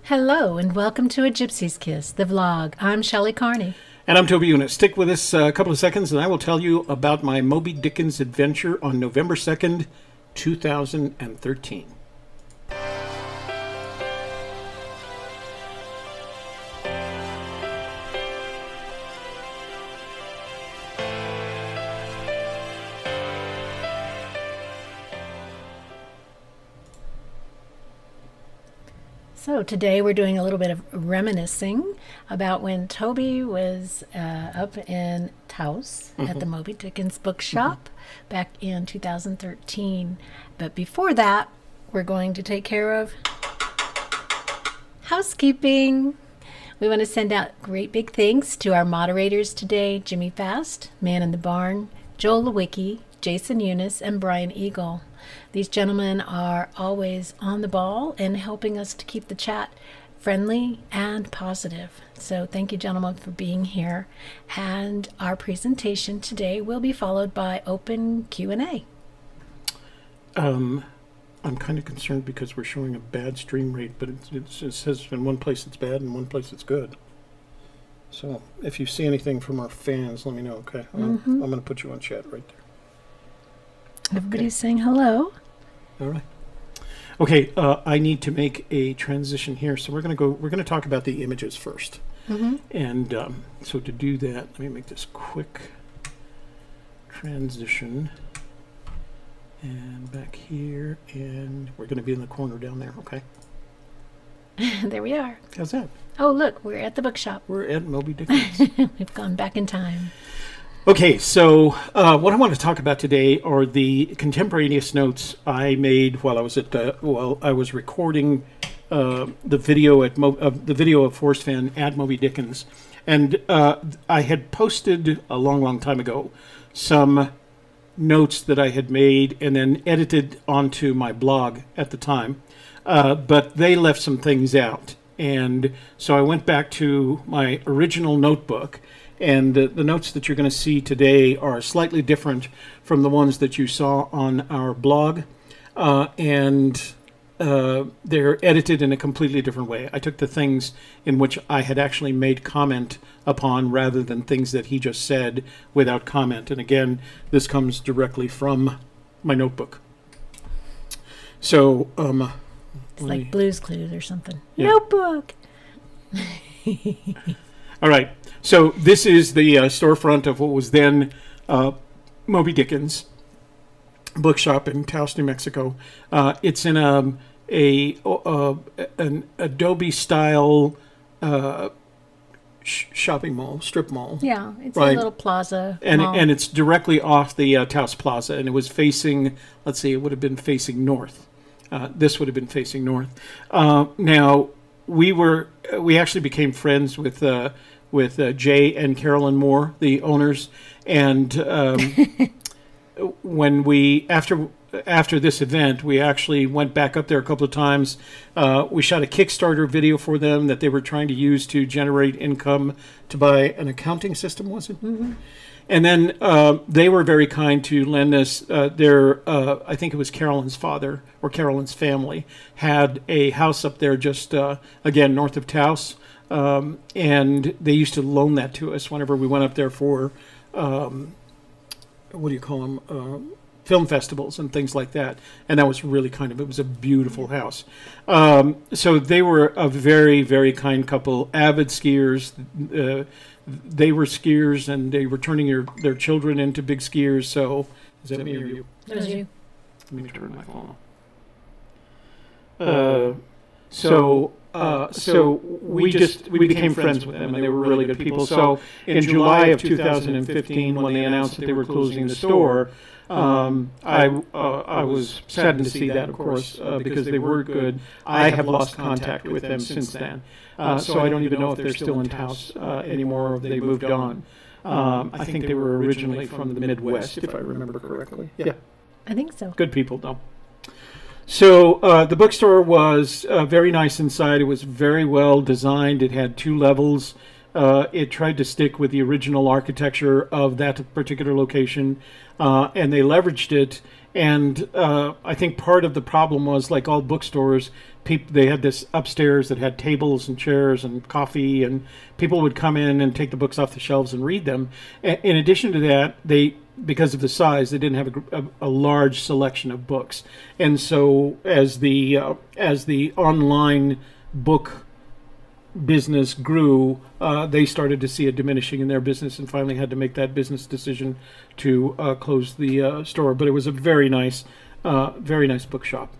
Hello and welcome to A Gypsy's Kiss, the vlog. I'm Shelley Carney. And I'm Toby Eunice. Stick with us a couple of seconds and I will tell you about my Moby Dickens adventure on November 2nd, 2013. So today we're doing a little bit of reminiscing about when Toby was up in Taos at the Moby Dickens bookshop back in 2013. But before that, we're going to take care of housekeeping. We want to send out great big thanks to our moderators today, Jimmy Fast, Man in the Barn, Joel Lewicki, Jason Eunice, and Brian Eagle. These gentlemen are always on the ball and helping us to keep the chat friendly and positive. So thank you, gentlemen, for being here. And our presentation today will be followed by open Q&A. I'm kind of concerned because we're showing a bad stream rate, but it says in one place it's bad and one place it's good. So if you see anything from our fans, let me know, okay? I'm going to put you on chat right there. Everybody's saying hello. All right. Okay, I need to make a transition here, so we're going to talk about the images first. And so to do that, let me make this quick transition. And back here, and we're going to be in the corner down there, okay? There we are. How's that? Oh, look, we're at the bookshop. We're at Moby Dickens. We've gone back in time. Okay, so what I want to talk about today are the contemporaneous notes I made while I was at I was recording the video of Forrest Fenn at Moby Dickens, and I had posted a long time ago some notes that I had made and then edited onto my blog at the time, but they left some things out, and so I went back to my original notebook. And the notes that you're going to see today are slightly different from the ones that you saw on our blog. And they're edited in a completely different way. I took the things in which I had actually made comment upon rather than things that he just said without comment. And again, this comes directly from my notebook. So, it's like Blue's Clues or something. Yeah. Notebook! All right. So this is the storefront of what was then Moby Dickens bookshop in Taos, New Mexico. It's in an Adobe-style shopping mall, strip mall. Yeah, it's right? a little plaza and it's directly off the Taos Plaza, and it was facing, let's see, it would have been facing north. This would have been facing north. Now, we actually became friends with Jay and Carolyn Moore, the owners, and when after this event, we actually went back up there a couple of times. We shot a Kickstarter video for them that they were trying to use to generate income to buy an accounting system, was it? And then they were very kind to lend us I think it was Carolyn's father or Carolyn's family had a house up there just, again, north of Taos. And they used to loan that to us whenever we went up there for, what do you call them, film festivals and things like that. And that was really it was a beautiful house. So they were a very, very kind couple, avid skiers. They were skiers, and they were turning their children into big skiers. So, is that me or you? That was you. Let me turn my phone off. So we became friends with them, and they were really good people. So in July of 2015, when they announced that they were closing the store, I was saddened to see that, of course, because they were good. I have lost contact with them since then, so I don't even know if they're still in Taos anymore or if they moved on. I think they were originally from the Midwest, if I remember correctly. Yeah, I think so. Good people, though. So the bookstore was very nice inside. It was very well designed. It had 2 levels. It tried to stick with the original architecture of that particular location, and they leveraged it And I think part of the problem was, like all bookstores, they had this upstairs that had tables and chairs and coffee, and people would come in and take the books off the shelves and read them. In addition to that, because of the size, they didn't have a large selection of books. And so as the online book business grew, they started to see a diminishing in their business and finally had to make that business decision to close the store. But it was a very nice bookshop.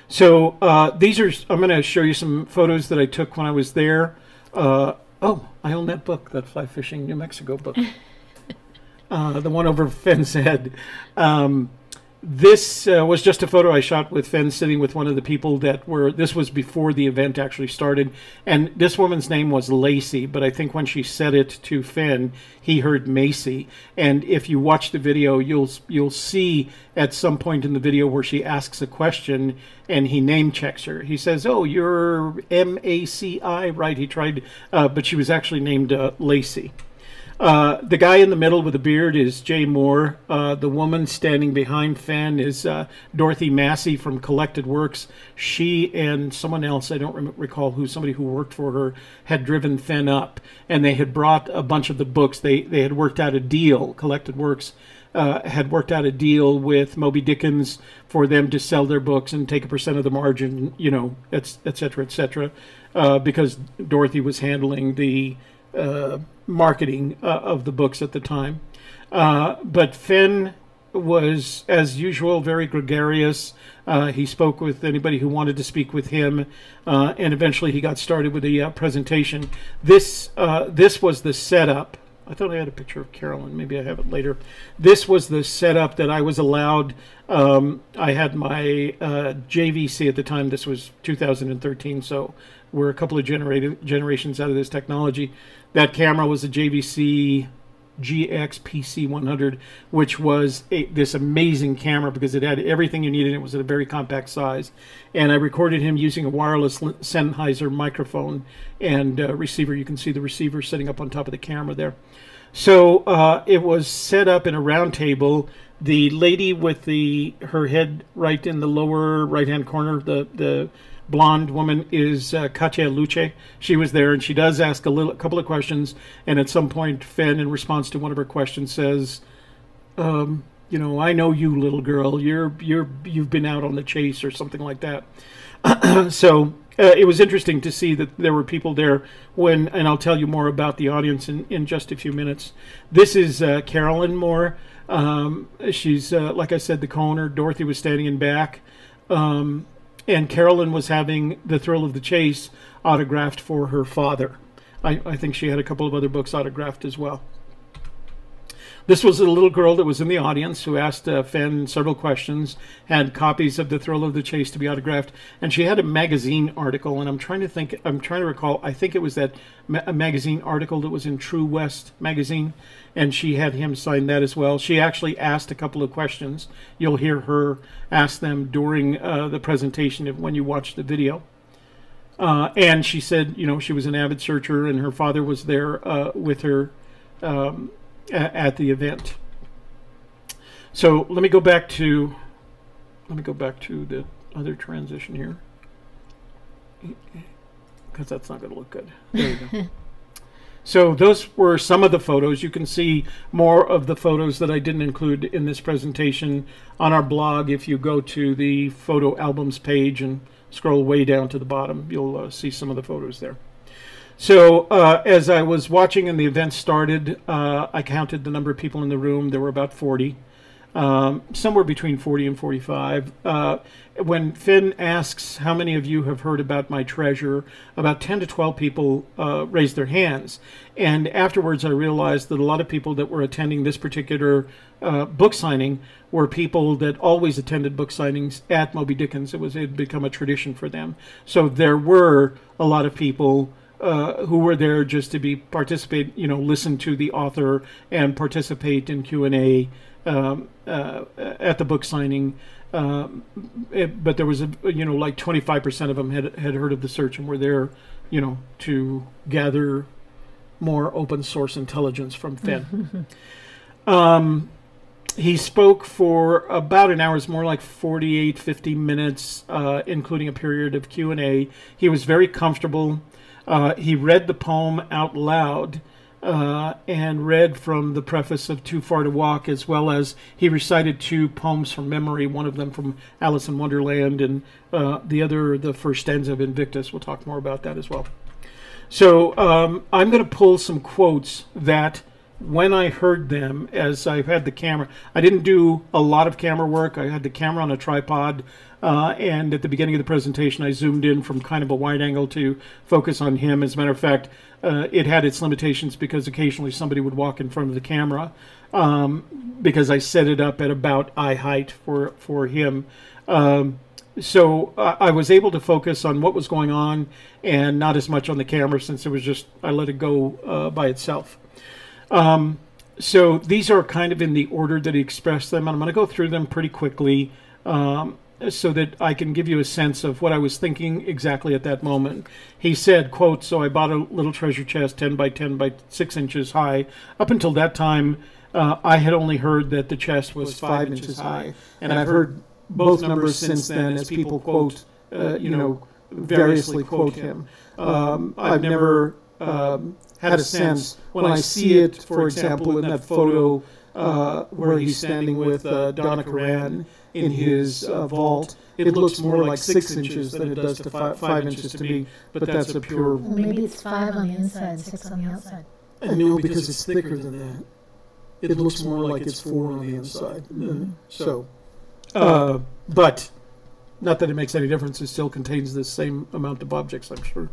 So I'm going to show you some photos that I took when I was there. Oh, I own that book, that Fly Fishing New Mexico book. The one over Fenn's head. This was just a photo I shot with Fenn sitting with one of the people this was before the event actually started. And this woman's name was Lacey, but I think when she said it to Fenn, he heard Macy. And if you watch the video, you'll see at some point in the video where she asks a question and he name checks her. He says, "Oh, you're M-A-C-I," right? He tried, but she was actually named Lacey. The guy in the middle with the beard is Jay Moore. The woman standing behind Fenn is Dorothy Massey from Collected Works. She and someone else, I don't recall who, somebody who worked for her, had driven Fenn up, and they had brought a bunch of the books. They had worked out a deal. Collected Works had worked out a deal with Moby Dickens for them to sell their books and take a % of the margin, et cetera, because Dorothy was handling the marketing of the books at the time. But Fenn was, as usual, very gregarious. He spoke with anybody who wanted to speak with him, and eventually he got started with the presentation. This was the setup. I thought I had a picture of Carolyn. Maybe I have it later. This was the setup that I was allowed. I had my JVC at the time. This was 2013, so we're a couple of generations out of this technology. That camera was a JVC GX PC100, which was this amazing camera because it had everything you needed. It was at a very compact size. And I recorded him using a wireless Sennheiser microphone and receiver. You can see the receiver sitting up on top of the camera there. So it was set up in a round table. The lady with her head right in the lower right-hand corner, the blonde woman, is Katia Luce. She was there, and she does ask a couple of questions. And at some point, Fenn, in response to one of her questions, says, "I know you, little girl. You've been out on the chase," or something like that. So it was interesting to see that there were people there and I'll tell you more about the audience in just a few minutes. This is Carolyn Moore. She's, like I said, the co-owner. Dorothy was standing in back. And Carolyn was having The Thrill of the Chase autographed for her father. I think she had a couple of other books autographed as well. This was a little girl that was in the audience who asked Fenn several questions, had copies of The Thrill of the Chase to be autographed, and she had a magazine article, and I'm trying to recall, I think it was a magazine article that was in True West magazine, and she had him sign that as well. She actually asked a couple of questions. You'll hear her ask them during the presentation when you watch the video. And she said, she was an avid searcher, and her father was there with her at the event. So let me go back to the other transition here, because that's not going to look good. There we go. So those were some of the photos. You can see more of the photos that I didn't include in this presentation on our blog. If you go to the photo albums page and scroll way down to the bottom, you'll see some of the photos there. So as I was watching and the event started, I counted the number of people in the room. There were about 40, somewhere between 40 and 45. When Fenn asks how many of you have heard about my treasure, about 10 to 12 people raised their hands. And afterwards I realized that a lot of people that were attending this particular book signing were people that always attended book signings at Moby Dickens. It had become a tradition for them. So there were a lot of people who were there just to participate, listen to the author and participate in Q&A at the book signing. But there was like 25% of them had heard of the search and were there, to gather more open source intelligence from Fenn. he spoke for about an hour. It's more like 48, 50 minutes, including a period of Q&A. He was very comfortable. He read the poem out loud and read from the preface of Too Far to Walk, as well as he recited 2 poems from memory, one of them from Alice in Wonderland, and the other, the first stanza of Invictus. We'll talk more about that as well. So I'm going to pull some quotes that when I heard them, as I had the camera, I didn't do a lot of camera work. I had the camera on a tripod, and at the beginning of the presentation, I zoomed in from kind of a wide angle to focus on him. As a matter of fact, it had its limitations because occasionally somebody would walk in front of the camera, because I set it up at about eye height for him. So I was able to focus on what was going on and not as much on the camera, since it was just, I let it go by itself. So these are kind of in the order that he expressed them. And I'm going to go through them pretty quickly so that I can give you a sense of what I was thinking exactly at that moment. He said, quote, "So I bought a little treasure chest 10 by 10 by 6 inches high. Up until that time, I had only heard that the chest was 5 inches high. And I've heard both numbers since then as people quote, variously quote him. I've never had a sense when I see it, for example, in that photo where he's standing with Donna Karan in his vault. It looks more like 6 inches than it does to 5 inches to me, but that's a pure... Well, maybe it's 5 on the inside, 6 on the outside. No, because it's thicker than that. It looks more like it's 4 on the inside. So, but not that it makes any difference. It still contains the same amount of objects, I'm sure.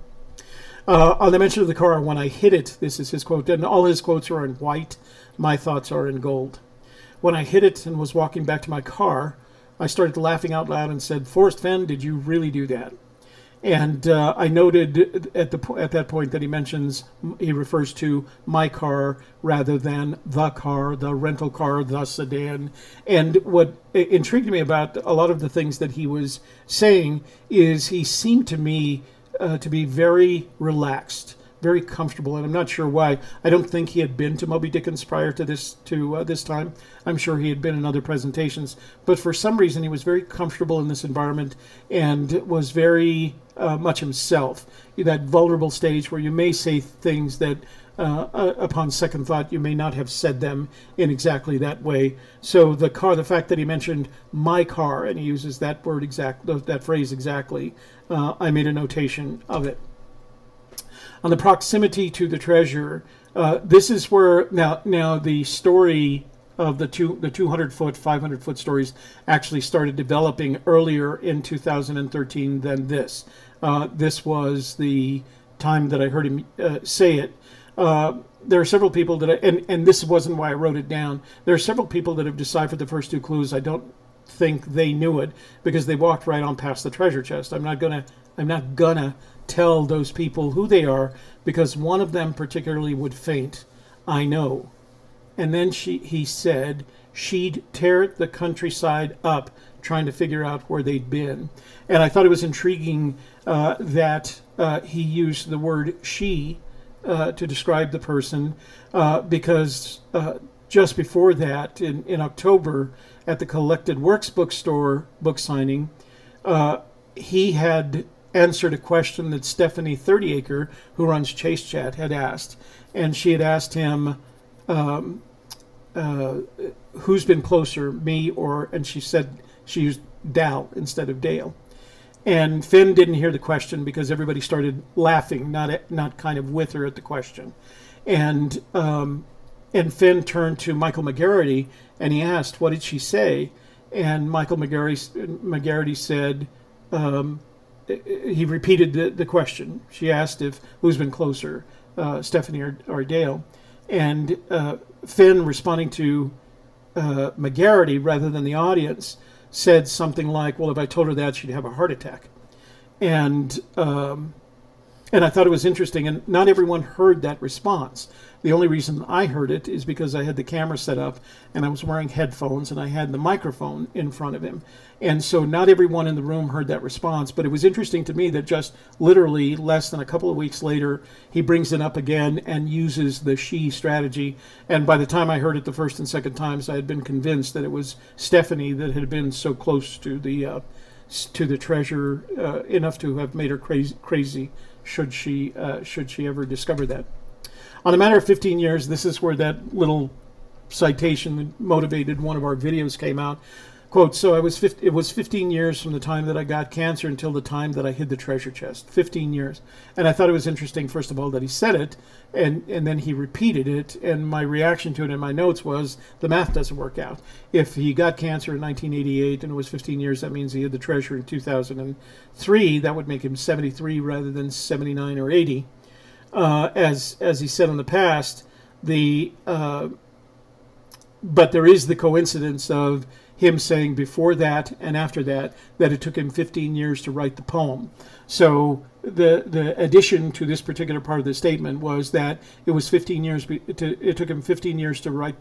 On the mention of the car, when I hit it, this is his quote, and all his quotes are in white. My thoughts are in gold. When I hit it and was walking back to my car, I started laughing out loud and said, "Forrest Fenn, did you really do that?" And I noted at that point that he refers to my car rather than the car, the rental car, the sedan. And what intrigued me about a lot of the things that he was saying is he seemed to me to be very relaxed, very comfortable, and I'm not sure why. I don't think he had been to Moby Dickens prior to this time. I'm sure he had been in other presentations, but for some reason he was very comfortable in this environment and was very much himself. That vulnerable stage where you may say things that upon second thought you may not have said them in exactly that way. So the fact that he mentioned my car and he uses that word that phrase exactly, I made a notation of it. On the proximity to the treasure, this is where now the story of the 200-foot, 500-foot stories actually started developing earlier in 2013 than this. This was the time that I heard him say it. There are several people that, and this wasn't why I wrote it down. There are several people that have deciphered the first 2 clues. I don't think they knew it because they walked right on past the treasure chest. I'm not gonna tell those people who they are because one of them particularly would faint. I know. And then he said she'd tear the countryside up trying to figure out where they'd been. And I thought it was intriguing that he used the word she to describe the person because just before that, in October, at the Collected Works bookstore book signing, he had answered a question that Stephanie 30acre, who runs Chase Chat, had asked. And she had asked him, who's been closer, me or, and she said she used Dal instead of Dale. And Finn didn't hear the question because everybody started laughing, not kind of with her at the question. And Finn turned to Michael McGarity and he asked, what did she say? And Michael McGarity said, he repeated the question. She asked who's been closer, Stephanie or Dale. And Finn, responding to McGarity rather than the audience, said something like, well, if I told her that, she'd have a heart attack. And And I thought it was interesting, and not everyone heard that response. The only reason I heard it is because I had the camera set up, and I was wearing headphones, and I had the microphone in front of him. And so not everyone in the room heard that response, but it was interesting to me that just literally less than a couple of weeks later, he brings it up again and uses the she strategy. And by the time I heard it the first and second times, I had been convinced that it was Stephanie that had been so close to the treasure enough to have made her crazy should she ever discover that. On a matter of 15 years, this is where that little citation that motivated one of our videos came out. Quote, so it was 15 years from the time that I got cancer until the time that I hid the treasure chest. 15 years. And I thought it was interesting, first of all, that he said it, and then he repeated it, and my reaction to it in my notes was, the math doesn't work out. If he got cancer in 1988 and it was 15 years, that means he hid the treasure in 2003. That would make him 73 rather than 79 or 80. As he said in the past, but there is the coincidence of him saying before that and after that it took him 15 years to write the poem. So the addition to this particular part of the statement was that it was 15 years. It took him 15 years to write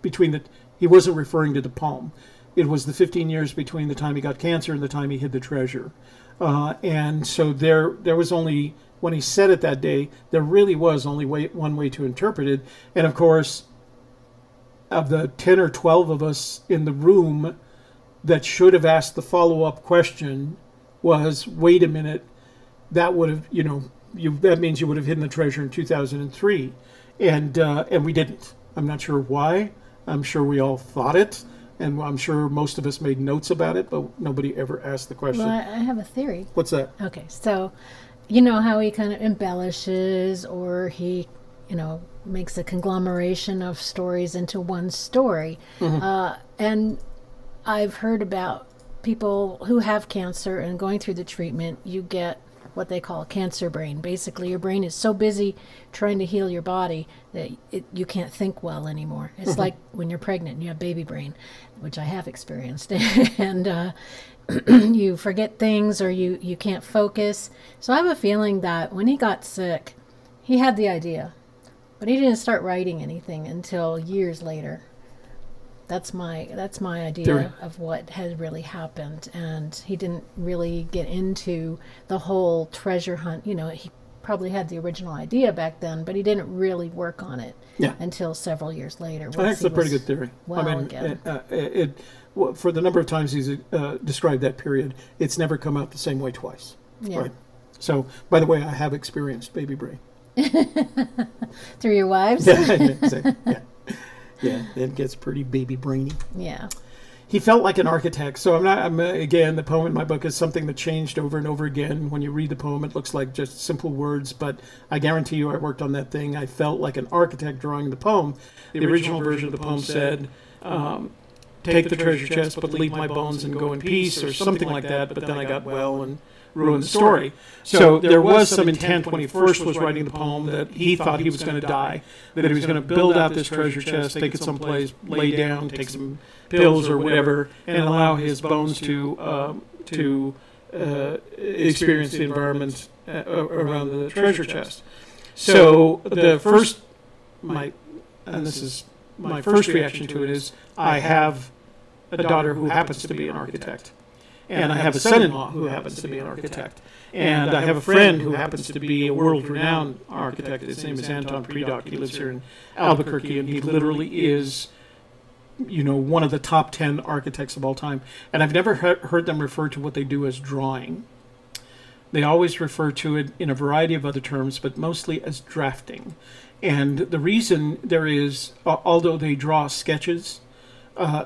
he wasn't referring to the poem. It was the 15 years between the time he got cancer and the time he hid the treasure. And so there was only, when he said it that day, there really was only one way to interpret it. And of course, of the 10 or 12 of us in the room that should have asked the follow-up question was, wait a minute, that would have, that means you would have hidden the treasure in 2003. And we didn't. I'm not sure why. I'm sure we all thought it. And I'm sure most of us made notes about it, but nobody ever asked the question. Well, I have a theory. What's that? Okay, so you know how he kind of embellishes, or he, makes a conglomeration of stories into one story. Mm-hmm. And I've heard about people who have cancer and going through the treatment, you get what they call cancer brain. Basically, your brain is so busy trying to heal your body that you can't think well anymore. It's like when you're pregnant and you have baby brain, which I have experienced. And you forget things, or you can't focus. So I have a feeling that when he got sick, he had the idea, but he didn't start writing anything until years later. That's my idea of what had really happened. And he didn't really get into the whole treasure hunt. He probably had the original idea back then, but he didn't really work on it until several years later. I think it's a pretty good theory. For the number of times he's described that period, it's never come out the same way twice. Yeah. Right. So, by the way, I have experienced baby brain. Through your wives? Yeah, it gets pretty baby brainy. Yeah. He felt like an architect. So again, the poem in my book is something that changed over and over again. When you read the poem, it looks like just simple words, but I guarantee you I worked on that thing. I felt like an architect drawing the poem. The original version of the poem said, take the treasure chest, but leave my bones and go in peace, or something like that, but then I got well and ruined the story. So there was some intent when he first was writing the poem that he thought he was going to die, that he was going to build out this treasure chest, take it someplace, lay down, take some pills or whatever, and allow his bones to experience the environment around the treasure chest. So this is my first reaction to it is, I have a daughter who happens to be an architect. And I have a son-in-law who happens to be an architect. And I have a friend who happens to be a world-renowned architect. His name is Anton Predock. He lives here in Albuquerque, and he literally is, one of the top 10 architects of all time. And I've never heard them refer to what they do as drawing. They always refer to it in a variety of other terms, but mostly as drafting. And the reason there is, although they draw sketches,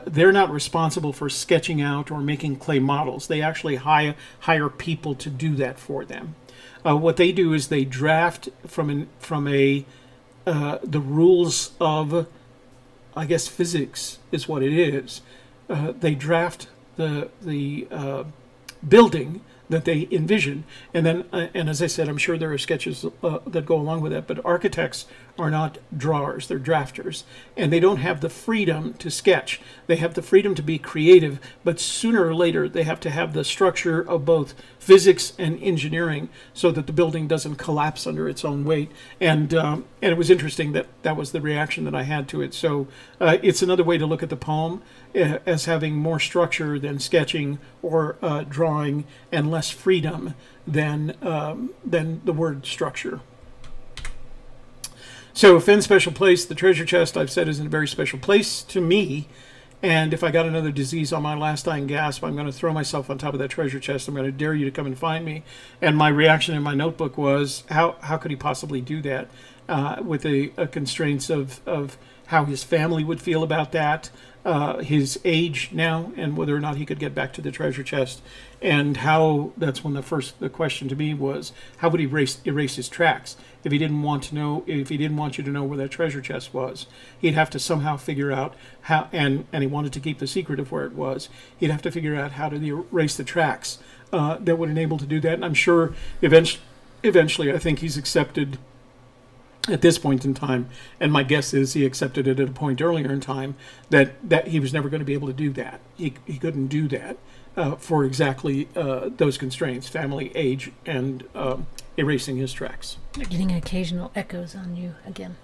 they're not responsible for sketching out or making clay models. They actually hire people to do that for them. What they do is they draft from the rules of, I guess, physics is what it is. They draft the building that they envision. And then, and as I said, I'm sure there are sketches that go along with that, but architects are not drawers, they're drafters. And they don't have the freedom to sketch. They have the freedom to be creative, but sooner or later they have to have the structure of both physics and engineering so that the building doesn't collapse under its own weight. And it was interesting that that was the reaction that I had to it. So it's another way to look at the poem as having more structure than sketching or drawing, and less freedom than the word structure. So Fenn's special place, the treasure chest, I've said, is in a very special place to me. And if I got another disease on my last dying gasp, I'm going to throw myself on top of that treasure chest. I'm going to dare you to come and find me. And my reaction in my notebook was, how could he possibly do that with the constraints of how his family would feel about that, his age now, and whether or not he could get back to the treasure chest. And how, that's when the question to me was, how would he erase his tracks? If he didn't want to know, if he didn't want you to know where that treasure chest was, he'd have to somehow figure out how, and he wanted to keep the secret of where it was, he'd have to figure out how to erase the tracks that would enable to do that. And I'm sure eventually I think he's accepted at this point in time, and my guess is he accepted it at a point earlier in time, that he was never going to be able to do that. He couldn't do that for exactly those constraints, family, age, and erasing his tracks. You're getting occasional echoes on you again.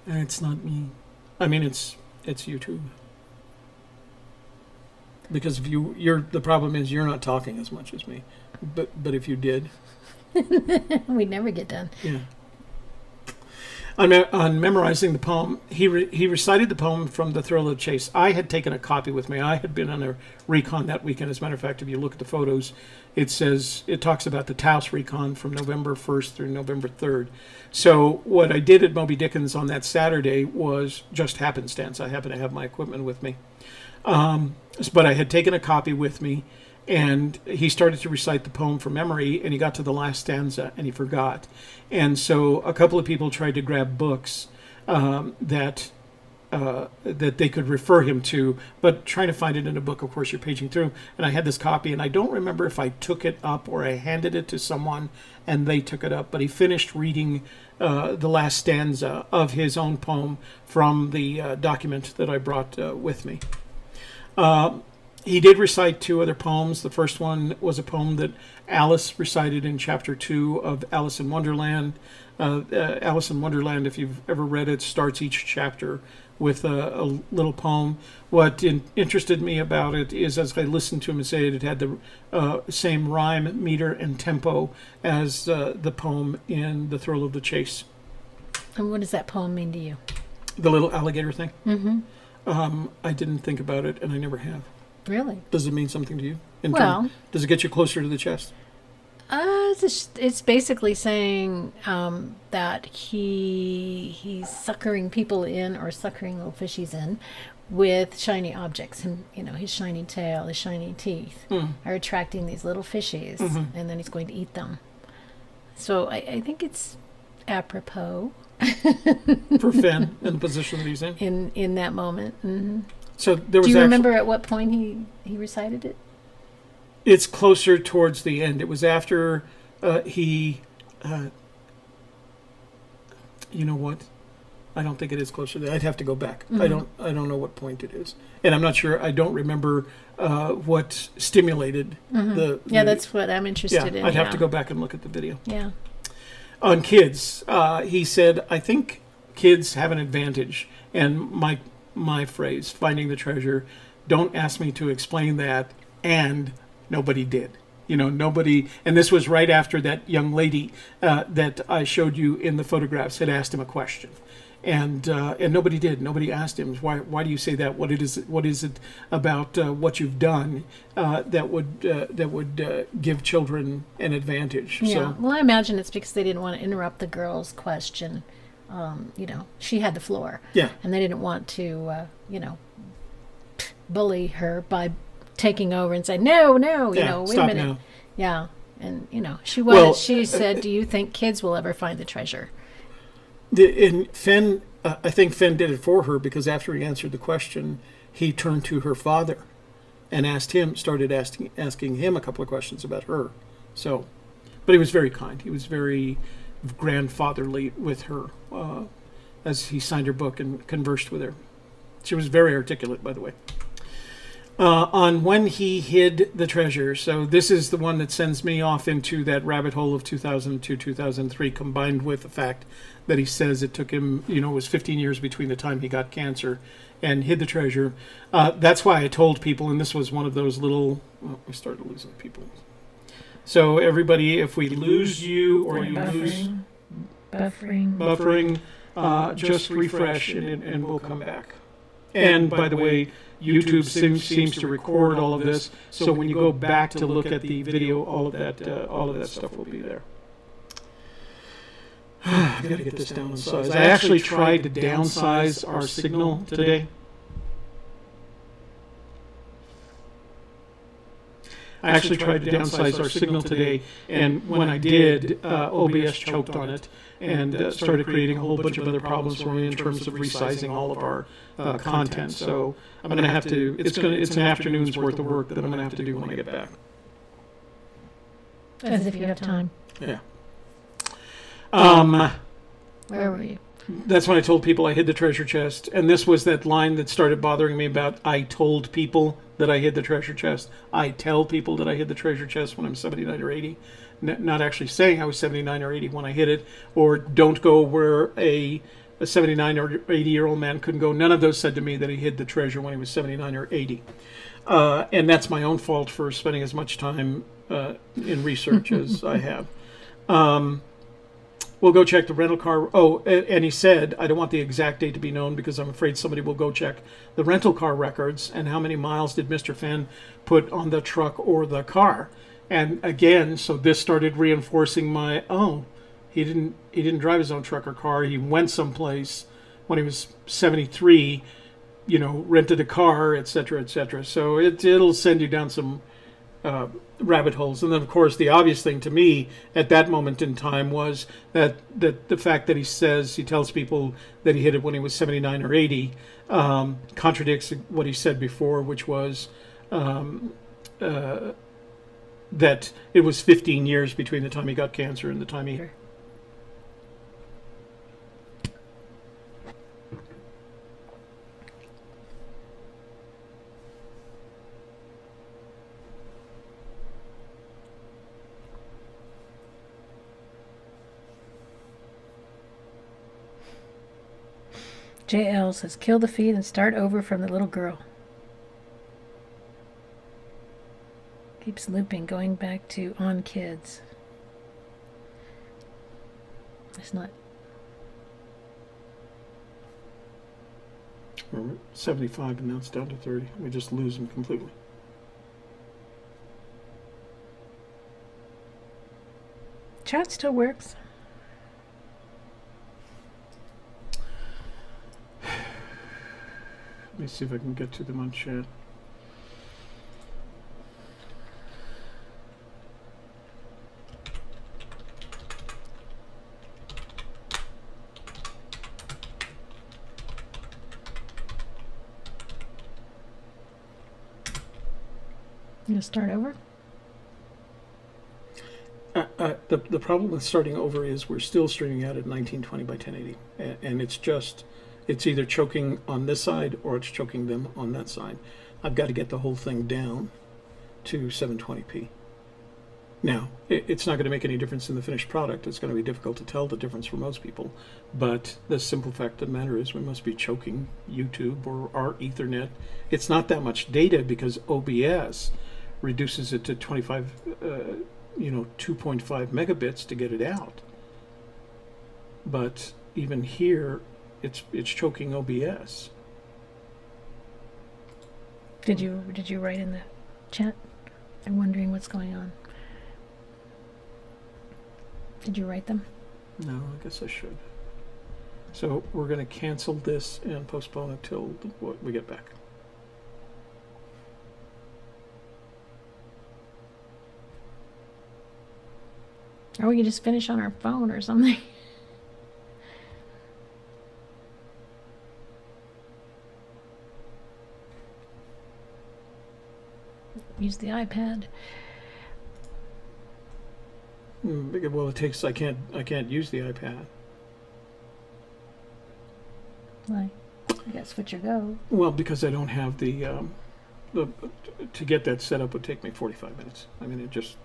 It's not me. I mean, it's YouTube. Because if the problem is you're not talking as much as me. But if you did, we'd never get done. Yeah. On memorizing the poem, he recited the poem from The Thrill of the Chase. I had taken a copy with me. I had been on a recon that weekend. As a matter of fact, if you look at the photos, it talks about the Taos recon from November 1st through November 3rd. So what I did at Moby Dickens on that Saturday was just happenstance. I happened to have my equipment with me. But I had taken a copy with me, and he started to recite the poem from memory, and he got to the last stanza, and he forgot. And so a couple of people tried to grab books that they could refer him to, but trying to find it in a book, of course, you're paging through. And I had this copy, and I don't remember if I took it up or I handed it to someone, and they took it up. But he finished reading the last stanza of his own poem from the document that I brought with me. He did recite two other poems. The first one was a poem that Alice recited in Chapter 2 of Alice in Wonderland. Alice in Wonderland, if you've ever read it, starts each chapter with a little poem. What interested me about it is, as I listened to him say it, it had the same rhyme, meter, and tempo as the poem in The Thrill of the Chase. And what does that poem mean to you? The little alligator thing? Mm-hmm. I didn't think about it, and I never have. Really? Does it mean something to you? Does it get you closer to the chest? It's basically saying that he's suckering people in, or suckering little fishies in, with shiny objects. And his shiny tail, his shiny teeth are attracting these little fishies, and then he's going to eat them. So I think it's apropos for Fenn in the position that he's in. In that moment. Mm-hmm. So there was. Do you remember at what point he recited it? It's closer towards the end. It was after he. You know what? I don't think it is closer to that. I'd have to go back. I don't know what point it is, and I'm not sure. I don't remember what stimulated the. Yeah, that's what I'm interested in. I'd have to go back and look at the video. Yeah. On kids, he said, "I think kids have an advantage," and my phrase, finding the treasure, don't ask me to explain that, and nobody did. Nobody, and this was right after that young lady that I showed you in the photographs had asked him a question, and nobody did. Nobody asked him, why do you say that? What is it about what you've done that would give children an advantage? Yeah. So, well, I imagine it's because they didn't want to interrupt the girl's question. She had the floor. Yeah. And they didn't want to, bully her by taking over and say, no, wait a minute. Now. Yeah. And, she said, do you think kids will ever find the treasure? In Fenn, I think Fenn did it for her, because after he answered the question, he turned to her father and started asking him a couple of questions about her. So, but he was very kind. He was very grandfatherly with her as he signed her book and conversed with her. She was very articulate, by the way. On when he hid the treasure. So this is the one that sends me off into that rabbit hole of 2002, 2003, combined with the fact that he says it took him, it was 15 years between the time he got cancer and hid the treasure. That's why I told people, and this was one of those little, we started losing people. So everybody, if we lose you or you lose buffering, just refresh and we'll come back. And by the way, YouTube seems to record all of this, so when you go back to look at the video, all of that stuff will be there. I've got to get this down in size. I actually tried to downsize our signal today. And when I did, OBS choked on it and started creating a whole bunch of other problems for me in terms of resizing all of our content. So I'm going to have to. It's an afternoon's worth of work that I'm going to have to do when I get back. As if you have time. Yeah. Where were you? That's when I told people I hid the treasure chest. And this was that line that started bothering me about I told people that I hid the treasure chest. I tell people that I hid the treasure chest when I'm 79 or 80. Not actually saying I was 79 or 80 when I hid it. Or don't go where a 79 or 80-year-old man couldn't go. None of those said to me that he hid the treasure when he was 79 or 80. And that's my own fault for spending as much time in research as I have. We'll go check the rental car. Oh, and he said, I don't want the exact date to be known because I'm afraid somebody will go check the rental car records and how many miles did Mr. Fenn put on the truck or the car. And again, so this started reinforcing my, he didn't drive his own truck or car. He went someplace when he was 73, rented a car, et cetera, et cetera. So it'll send you down some rabbit holes. And then, of course, the obvious thing to me at that moment in time was that the fact that he tells people that he hit it when he was 79 or 80 contradicts what he said before, which was that it was 15 years between the time he got cancer and the time he... JL says, kill the feed and start over from the little girl. Keeps looping, going back to on kids. It's not. We're at 75 and now it's down to 30. We just lose them completely. Chat still works. Let me see if I can get to them on chat. You gonna start over? The problem with starting over is we're still streaming out at 1920 by 1080, and it's either choking on this side or it's choking them on that side. I've got to get the whole thing down to 720p. Now, it's not going to make any difference in the finished product. It's going to be difficult to tell the difference for most people, but the simple fact of the matter is we must be choking YouTube or our Ethernet. It's not that much data because OBS reduces it to 2.5 megabits to get it out. But even here, it's choking OBS. Did you write in the chat? I'm wondering what's going on. Did you write them? No, I guess I should. So we're going to cancel this and postpone it till we get back. Or we can just finish on our phone or something. Use the iPad. Well, it takes. I can't use the iPad. Why? I got switcher go. Well, because I don't have the to get that set up would take me 45 minutes. I mean, it just.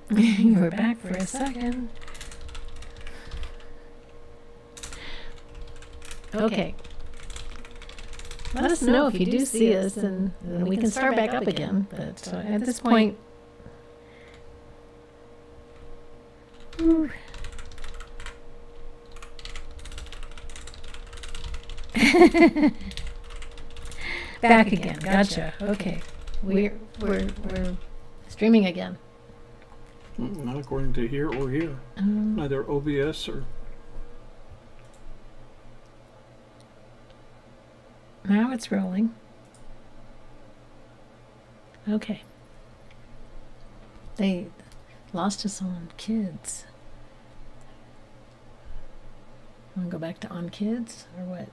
You were back for a second. Okay. Let us know if you do see us, and we can start back up again. But at this point, back again. Gotcha. Okay, we're streaming again. Not according to here or here. Neither OBS or. Now it's rolling. Okay. They lost us on kids. Want to go back to on kids or what?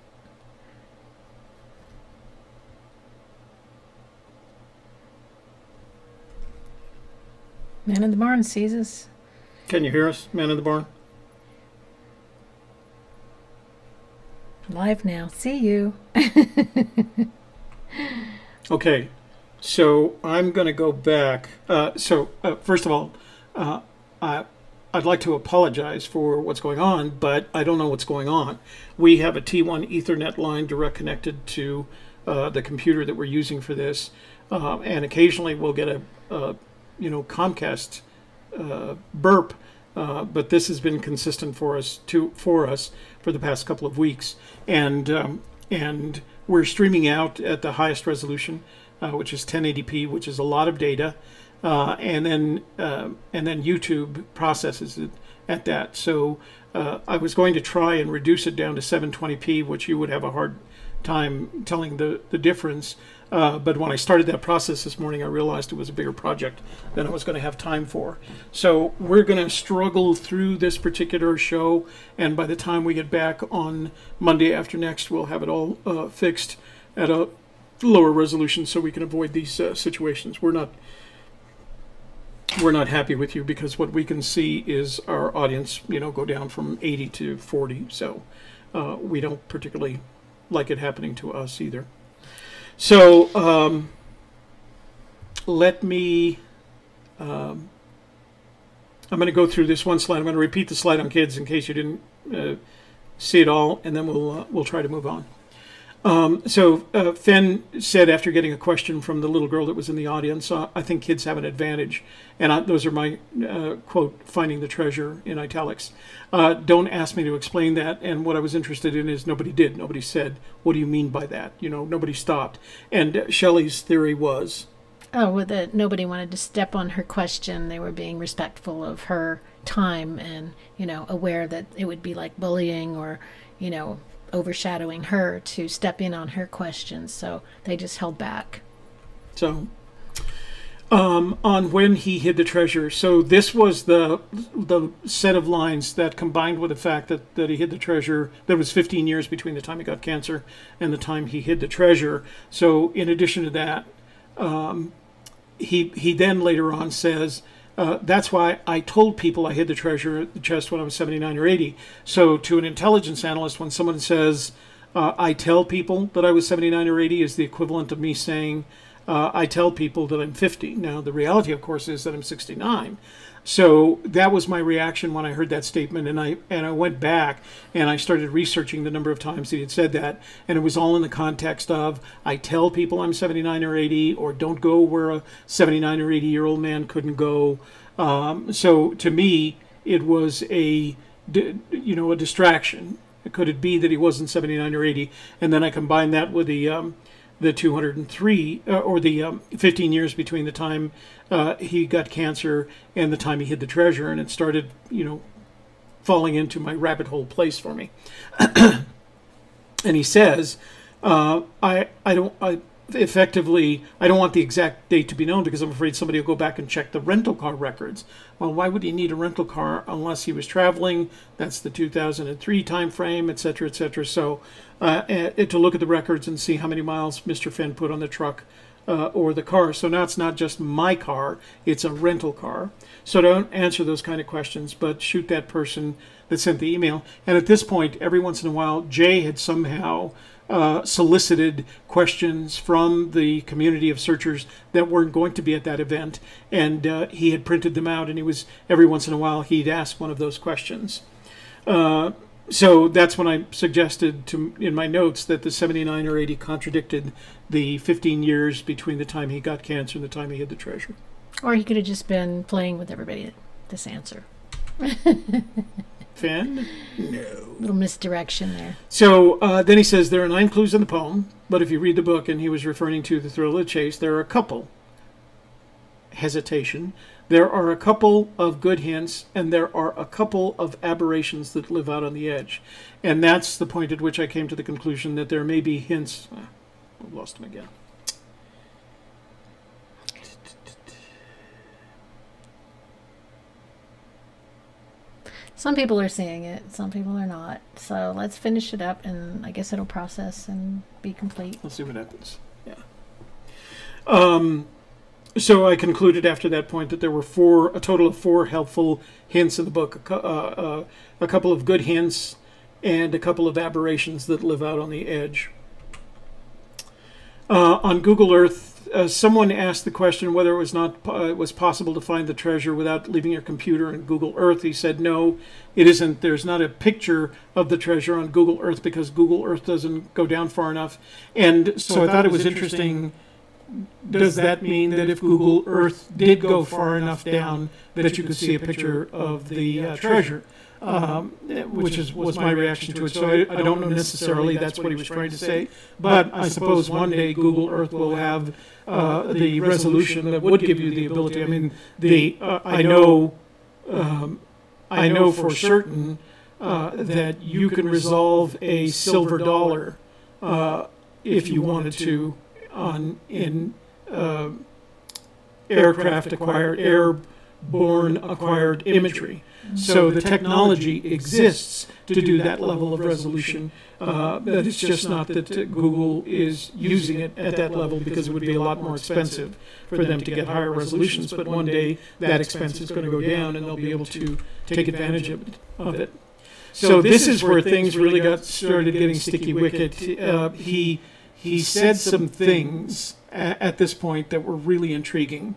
Man in the barn sees us. Can you hear us, Man in the Barn? Live now. See you. Okay, so I'm going to go back. First of all, I'd like to apologize for what's going on, but I don't know what's going on. We have a T1 Ethernet line direct connected to the computer that we're using for this, and occasionally we'll get a Comcast burp, but this has been consistent for us for the past couple of weeks, and we're streaming out at the highest resolution, which is 1080p, which is a lot of data, and then YouTube processes it at that. So I was going to try and reduce it down to 720p, which you would have a hard time telling the difference. But when I started that process this morning, I realized it was a bigger project than I was going to have time for. So we're going to struggle through this particular show, and by the time we get back on Monday after next, we'll have it all fixed at a lower resolution so we can avoid these situations. We're not happy with you because what we can see is our audience, go down from 80 to 40. So we don't particularly like it happening to us either. So let me, I'm going to go through this one slide. I'm going to repeat the slide on kids in case you didn't see it all, and then we'll try to move on. Fenn said, after getting a question from the little girl that was in the audience, I think kids have an advantage. And those are my, quote, finding the treasure in italics. Don't ask me to explain that. And what I was interested in is nobody did. Nobody said, what do you mean by that? Nobody stopped. And Shelley's theory was... that nobody wanted to step on her question. They were being respectful of her time and, aware that it would be like bullying or, overshadowing her to step in on her questions, so they just held back. So, on when he hid the treasure. So this was the set of lines that combined with the fact that he hid the treasure. There was 15 years between the time he got cancer and the time he hid the treasure. So in addition to that, he then later on says, that's why I told people I hid the treasure chest when I was 79 or 80. So to an intelligence analyst, when someone says, I tell people that I was 79 or 80 is the equivalent of me saying, I tell people that I'm 50. Now, the reality, of course, is that I'm 69. So that was my reaction when I heard that statement, and I went back and I started researching the number of times he had said that, and it was all in the context of I tell people I'm 79 or 80, or don't go where a 79 or 80-year-old man couldn't go. So to me, it was a distraction. Could it be that he wasn't 79 or 80? And then I combined that with the 203 or the 15 years between the time he got cancer and the time he hid the treasure, and it started, falling into my rabbit hole place for me. And he says, I don't want the exact date to be known because I'm afraid somebody will go back and check the rental car records. Well, why would he need a rental car unless he was traveling? That's the 2003 time frame, et cetera, et cetera. So to look at the records and see how many miles Mr. Fenn put on the truck or the car. So now it's not just my car, it's a rental car. So don't answer those kind of questions, but shoot that person that sent the email. And at this point, every once in a while, Jay had somehow solicited questions from the community of searchers that weren't going to be at that event, and he had printed them out, and every once in a while he'd ask one of those questions. So that's when I suggested in my notes that the 79 or 80 contradicted the 15 years between the time he got cancer and the time he hid the treasure. Or he could have just been playing with everybody at this answer. Fenn? No. Little misdirection there. So then he says there are 9 clues in the poem, but if you read the book, and he was referring to The Thrill of the Chase, there are a couple. Hesitation. There are a couple of good hints, and there are a couple of aberrations that live out on the edge. And that's the point at which I came to the conclusion that there may be hints. I've lost him again. Some people are seeing it, some people are not. So let's finish it up, and I guess it'll process and be complete. Let's see what happens. Yeah. So I concluded after that point that there were a total of 4 helpful hints in the book, a couple of good hints, and a couple of aberrations that live out on the edge. On Google Earth, someone asked the question whether it was possible to find the treasure without leaving your computer in Google Earth. He said, no, it isn't. There's not a picture of the treasure on Google Earth because Google Earth doesn't go down far enough. And so I thought it was interesting. Does that mean that if Google Earth did go far enough down that you could see a picture of the treasure? Which was my reaction to it. So I don't know necessarily that's what he was trying to say, but I suppose one day Google Earth will have the resolution that would give you the ability. I mean, I know for certain that you can resolve a silver dollar if you wanted to in airborne acquired imagery. So the technology exists to do that level of resolution, but it's just not that Google is using it at that level because it would be a lot more expensive for them to get higher resolutions. But one day that expense is going to go down and they'll be able to take advantage of it. So this is where things really started getting sticky wicket. He said some things at this point that were really intriguing.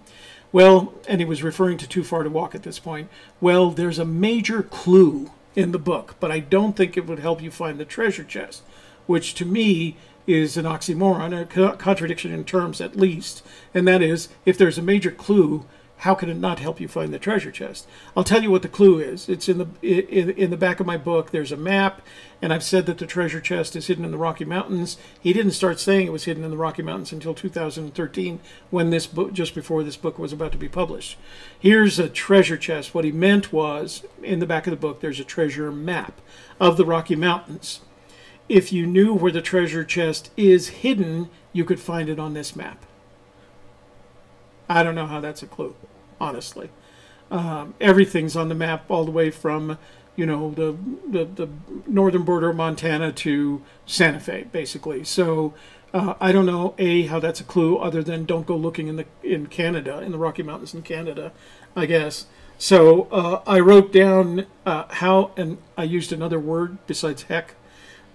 Well, and he was referring to Too Far to Walk at this point. Well, there's a major clue in the book, but I don't think it would help you find the treasure chest, which to me is an oxymoron, a contradiction in terms at least. And that is, if there's a major clue, how can it not help you find the treasure chest? I'll tell you what the clue is. It's in the back of my book. There's a map, and I've said that the treasure chest is hidden in the Rocky Mountains. He didn't start saying it was hidden in the Rocky Mountains until 2013, when this book, just before this book was about to be published. Here's a treasure chest. What he meant was, in the back of the book, there's a treasure map of the Rocky Mountains. If you knew where the treasure chest is hidden, you could find it on this map. I don't know how that's a clue, honestly. Everything's on the map all the way from, the northern border of Montana to Santa Fe, basically. So I don't know, how that's a clue other than don't go looking in Canada, in the Rocky Mountains in Canada, I guess. So I wrote down how, and I used another word besides heck,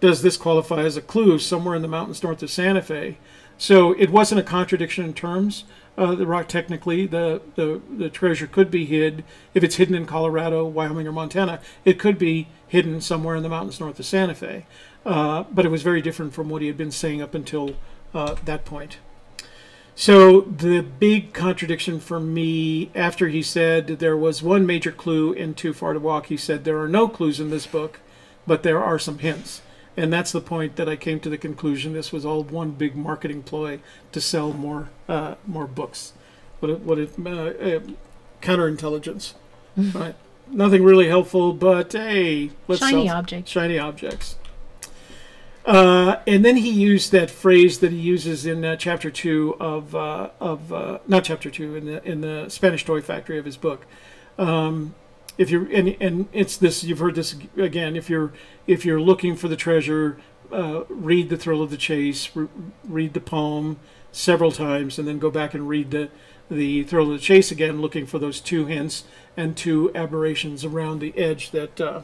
does this qualify as a clue somewhere in the mountains north of Santa Fe? So it wasn't a contradiction in terms. The rock, technically, the treasure could be hid. If it's hidden in Colorado, Wyoming, or Montana, it could be hidden somewhere in the mountains north of Santa Fe. But it was very different from what he had been saying up until that point. So the big contradiction for me, after he said there was one major clue in Too Far to Walk, he said there are no clues in this book, but there are some hints. And that's the point that I came to the conclusion this was all one big marketing ploy to sell more books. Counterintelligence, right? Nothing really helpful, but hey, let's shiny sell objects. Shiny objects. And then he used that phrase that he uses in chapter 2 not chapter 2 in the Spanish Toy Factory of his book. If you're and it's this, you've heard this again. If you're looking for the treasure, read The Thrill of the Chase, read the poem several times, and then go back and read the Thrill of the Chase again, looking for those 2 hints and 2 aberrations around the edge that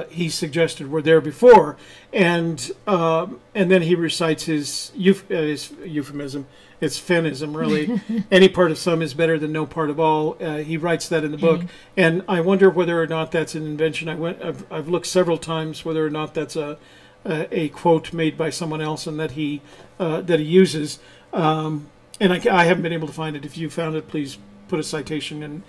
he suggested were there before, and then he recites his euphemism. It's Fennism, really. Any part of some is better than no part of all. He writes that in the book, and I wonder whether or not that's an invention. I've looked several times whether or not that's a quote made by someone else and that he uses. And I haven't been able to find it. If you found it, please put a citation in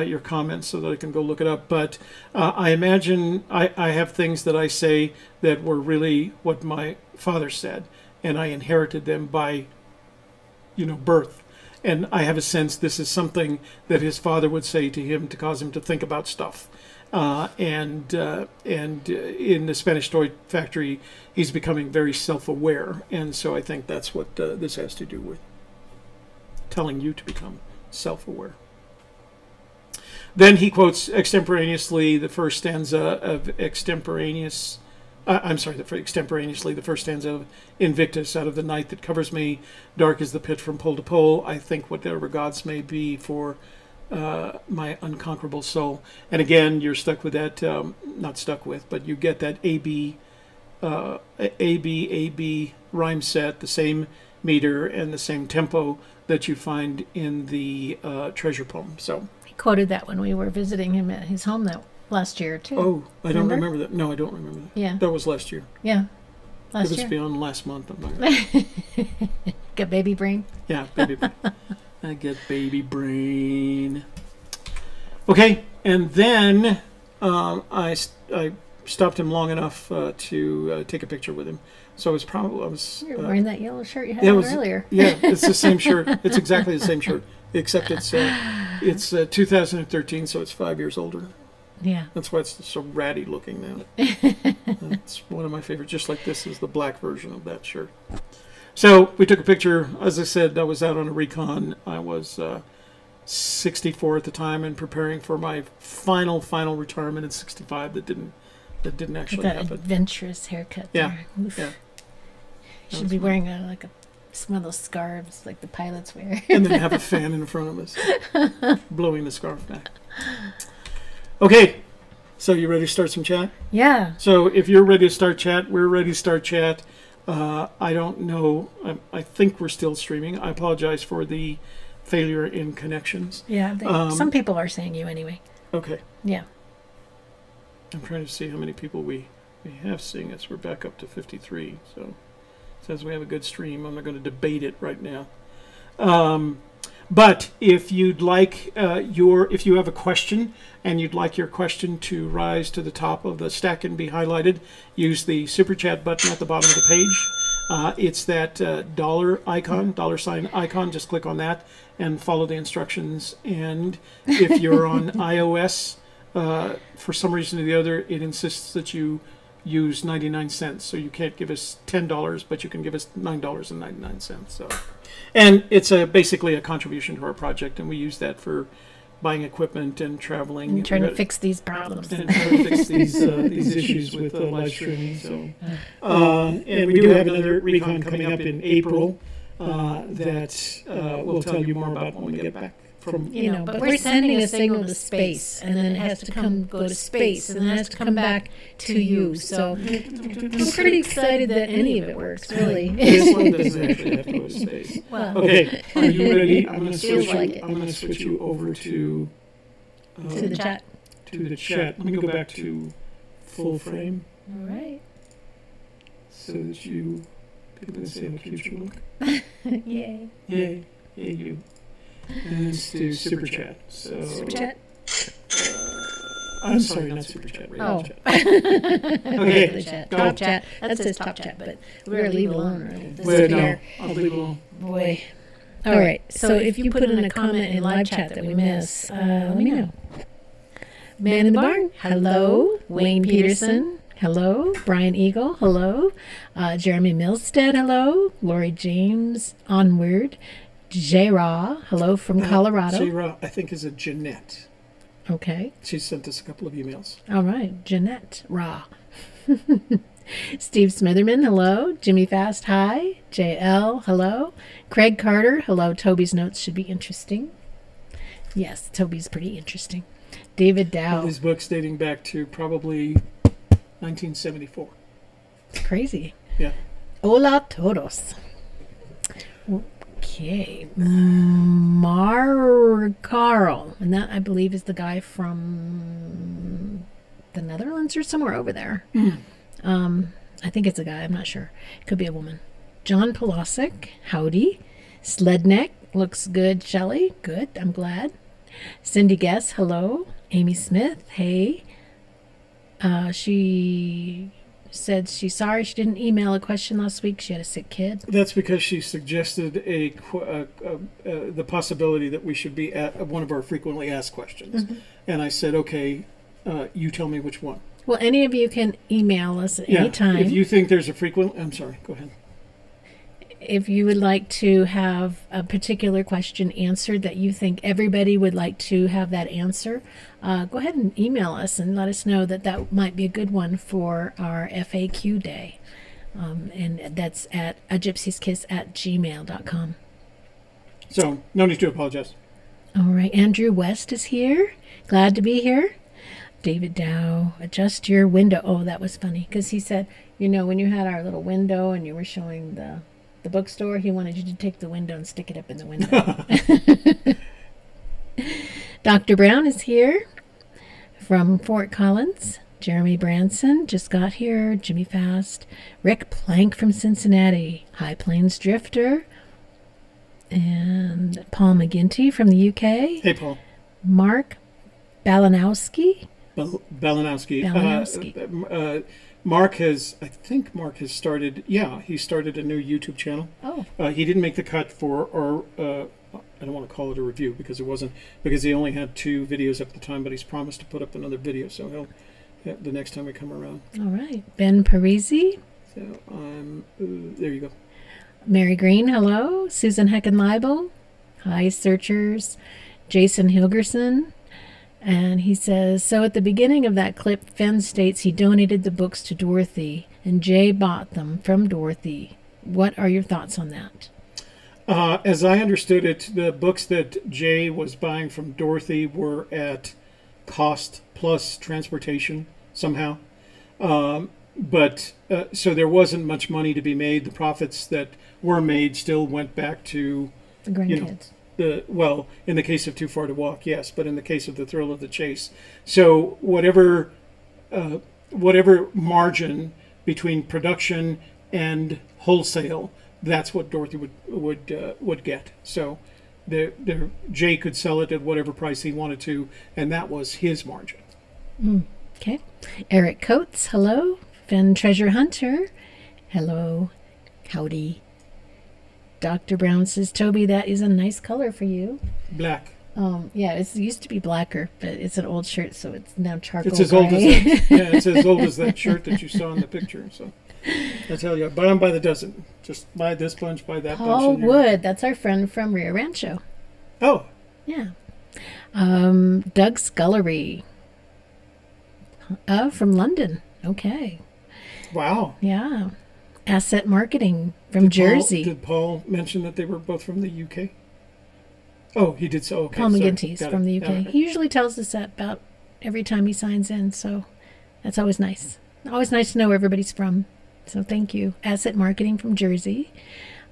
your comments so that I can go look it up. But I imagine I have things that I say that were really what my father said, and I inherited them by birth. And I have a sense this is something that his father would say to him to cause him to think about stuff. And in the Spanish Toy Factory, he's becoming very self-aware. And so I think that's what this has to do with telling you to become self-aware. Then he quotes extemporaneously the first stanza of Extemporaneously the first stanza of Invictus, out of the night that covers me, dark is the pit from pole to pole. I think whatever gods may be for my unconquerable soul. And again, you're stuck with that, not stuck with, but you get that A-B rhyme set, the same meter and the same tempo that you find in the treasure poem. So He quoted that when we were visiting him at his home last year, too. Oh, I don't remember that. No, I don't remember that. Yeah. That was last year. Yeah. Last It year. was beyond last month. I'm not Got baby brain? Yeah, baby brain. I get baby brain. Okay, and then I stopped him long enough to take a picture with him. So I was You're wearing that yellow shirt you had earlier. Yeah, it's the same shirt. It's exactly the same shirt, except it's 2013, so it's 5 years older. Yeah. That's why it's so ratty looking now. It's one of my favorites. Just like this is the black version of that shirt. So we took a picture. As I said, I was out on a recon. I was 64 at the time and preparing for my final retirement at 65. That didn't actually that happen. Adventurous haircut. Yeah. There. Oof. Yeah. You should be wearing some of those scarves like the pilots wear. And then have a fan in front of us, blowing the scarf back. Okay, so you ready to start some chat? Yeah. So if you're ready to start chat, we're ready to start chat. I don't know. I think we're still streaming. I apologize for the failure in connections. Yeah. Some people are saying you anyway. Okay. Yeah. I'm trying to see how many people we have seeing us. We're back up to 53. So it says we have a good stream. I'm not going to debate it right now. But if you'd like if you have a question and you'd like your question to rise to the top of the stack and be highlighted, use the super chat button at the bottom of the page. It's that dollar sign icon. Just click on that and follow the instructions. And if you're on iOS, for some reason or the other, it insists that you use 99 cents. So you can't give us $10, but you can give us $9.99. So. And it's basically a contribution to our project, and we use that for buying equipment and traveling. And trying to fix these problems. And trying to fix these issues with live streaming. So, and we do have another recon coming up in April that we'll tell you more about when we get back from but we're sending a signal to space, and then it has to go to space, and then it has to come back to you. So I'm pretty excited that any of it works, really. This one doesn't actually have to go to space. Well, Okay, are you ready? I'm going to Feels switch like you. it. I'm going to switch you over to to the chat. to the chat. Let me go back to full frame All right. so that people can see how cute you look. Yay. Yay, yay you. And let's do super chat. So Super chat. I'm sorry, not super chat. Regular Oh. chat. Regular chat. go. Top chat. That says top chat, but we're going to leave it alone. Right? This Wait, is no, fair. I'll leave it alone. Boy. All right. So if you put in a comment in live chat that we miss, let me know. Man in the Barn. Hello. Wayne Peterson. Hello. Brian Eagle. Hello. Jeremy Milstead. Hello. Lori James. Onward. J-Raw. Hello from Colorado. J-Ra, I think, is a Jeanette. Okay. She sent us a couple of emails. All right. Jeanette Raw. Steve Smitherman, hello. Jimmy Fast, hi. JL, hello. Craig Carter, hello. Toby's notes should be interesting. Yes, Toby's pretty interesting. David All Dow. these books dating back to probably 1974. It's crazy. Yeah. Hola todos. Okay. Mar Carl. And that, I believe, is the guy from the Netherlands or somewhere over there. I think it's a guy. I'm not sure. Could be a woman. John Polosic. Howdy. Sledneck. Looks good. Shelley. Good. I'm glad. Cindy Guess. Hello. Amy Smith. Hey. She said she's sorry she didn't email a question last week. She had a sick kid. That's because she suggested the possibility that we should be at one of our frequently asked questions. Mm-hmm. And I said, okay, you tell me which one. Well, any of you can email us at any time. If you think there's a frequent... I'm sorry, go ahead. If you would like to have a particular question answered that you think everybody would like to have that answer, go ahead and email us and let us know that might be a good one for our FAQ day. And that's at agypsieskiss@gmail.com. So, no need to apologize. All right, Andrew West is here. Glad to be here. David Dow, adjust your window. Oh, that was funny because he said, when you had our little window and you were showing the bookstore, he wanted you to take the window and stick it up in the window. Dr. Brown is here from Fort Collins. Jeremy Branson just got here. Jimmy Fast. Rick Plank from Cincinnati. High Plains Drifter. And Paul McGinty from the UK. Hey, Paul. Mark Balanowski. Balanowski. I think Mark has started, he started a new YouTube channel. Oh. He didn't make the cut for our, I don't want to call it a review because he only had 2 videos at the time, but he's promised to put up another video, so the next time we come around. All right. Ben Parisi. So, there you go. Mary Green, hello. Susan Hecken-Leibel. Hi, searchers. Jason Hilgerson. And he says, so at the beginning of that clip, Fenn states he donated the books to Dorothy, and Jay bought them from Dorothy. What are your thoughts on that? As I understood it, the books that Jay was buying from Dorothy were at cost plus transportation somehow. But so there wasn't much money to be made. The profits that were made still went back to The grandkids. In the case of Too Far to Walk, yes, but in the case of The Thrill of the Chase. So whatever margin between production and wholesale, that's what Dorothy would get. So Jay could sell it at whatever price he wanted to, and that was his margin. Okay. Eric Coates, hello. Fenn Treasure Hunter, hello. Howdy. Dr. Brown says, Toby, that is a nice color for you. Black. Yeah, it used to be blacker, but it's an old shirt, so it's now charcoal It's as old as gray. that. Yeah, it's as old as that shirt that you saw in the picture. So I tell you, buy them by the dozen. Just buy this bunch, buy that bunch. Paul Wood, that's our friend from Rio Rancho. Oh, Yeah. Doug Scullery from London. Okay. wow. Yeah. Asset Marketing from Jersey. Did Paul mention that they were both from the UK? Oh, he did so. Okay. Paul Sorry. McGinty's Got from it. the UK. Okay. He usually tells us that about every time he signs in, so that's always nice. Always nice to know where everybody's from. So thank you. Asset Marketing from Jersey.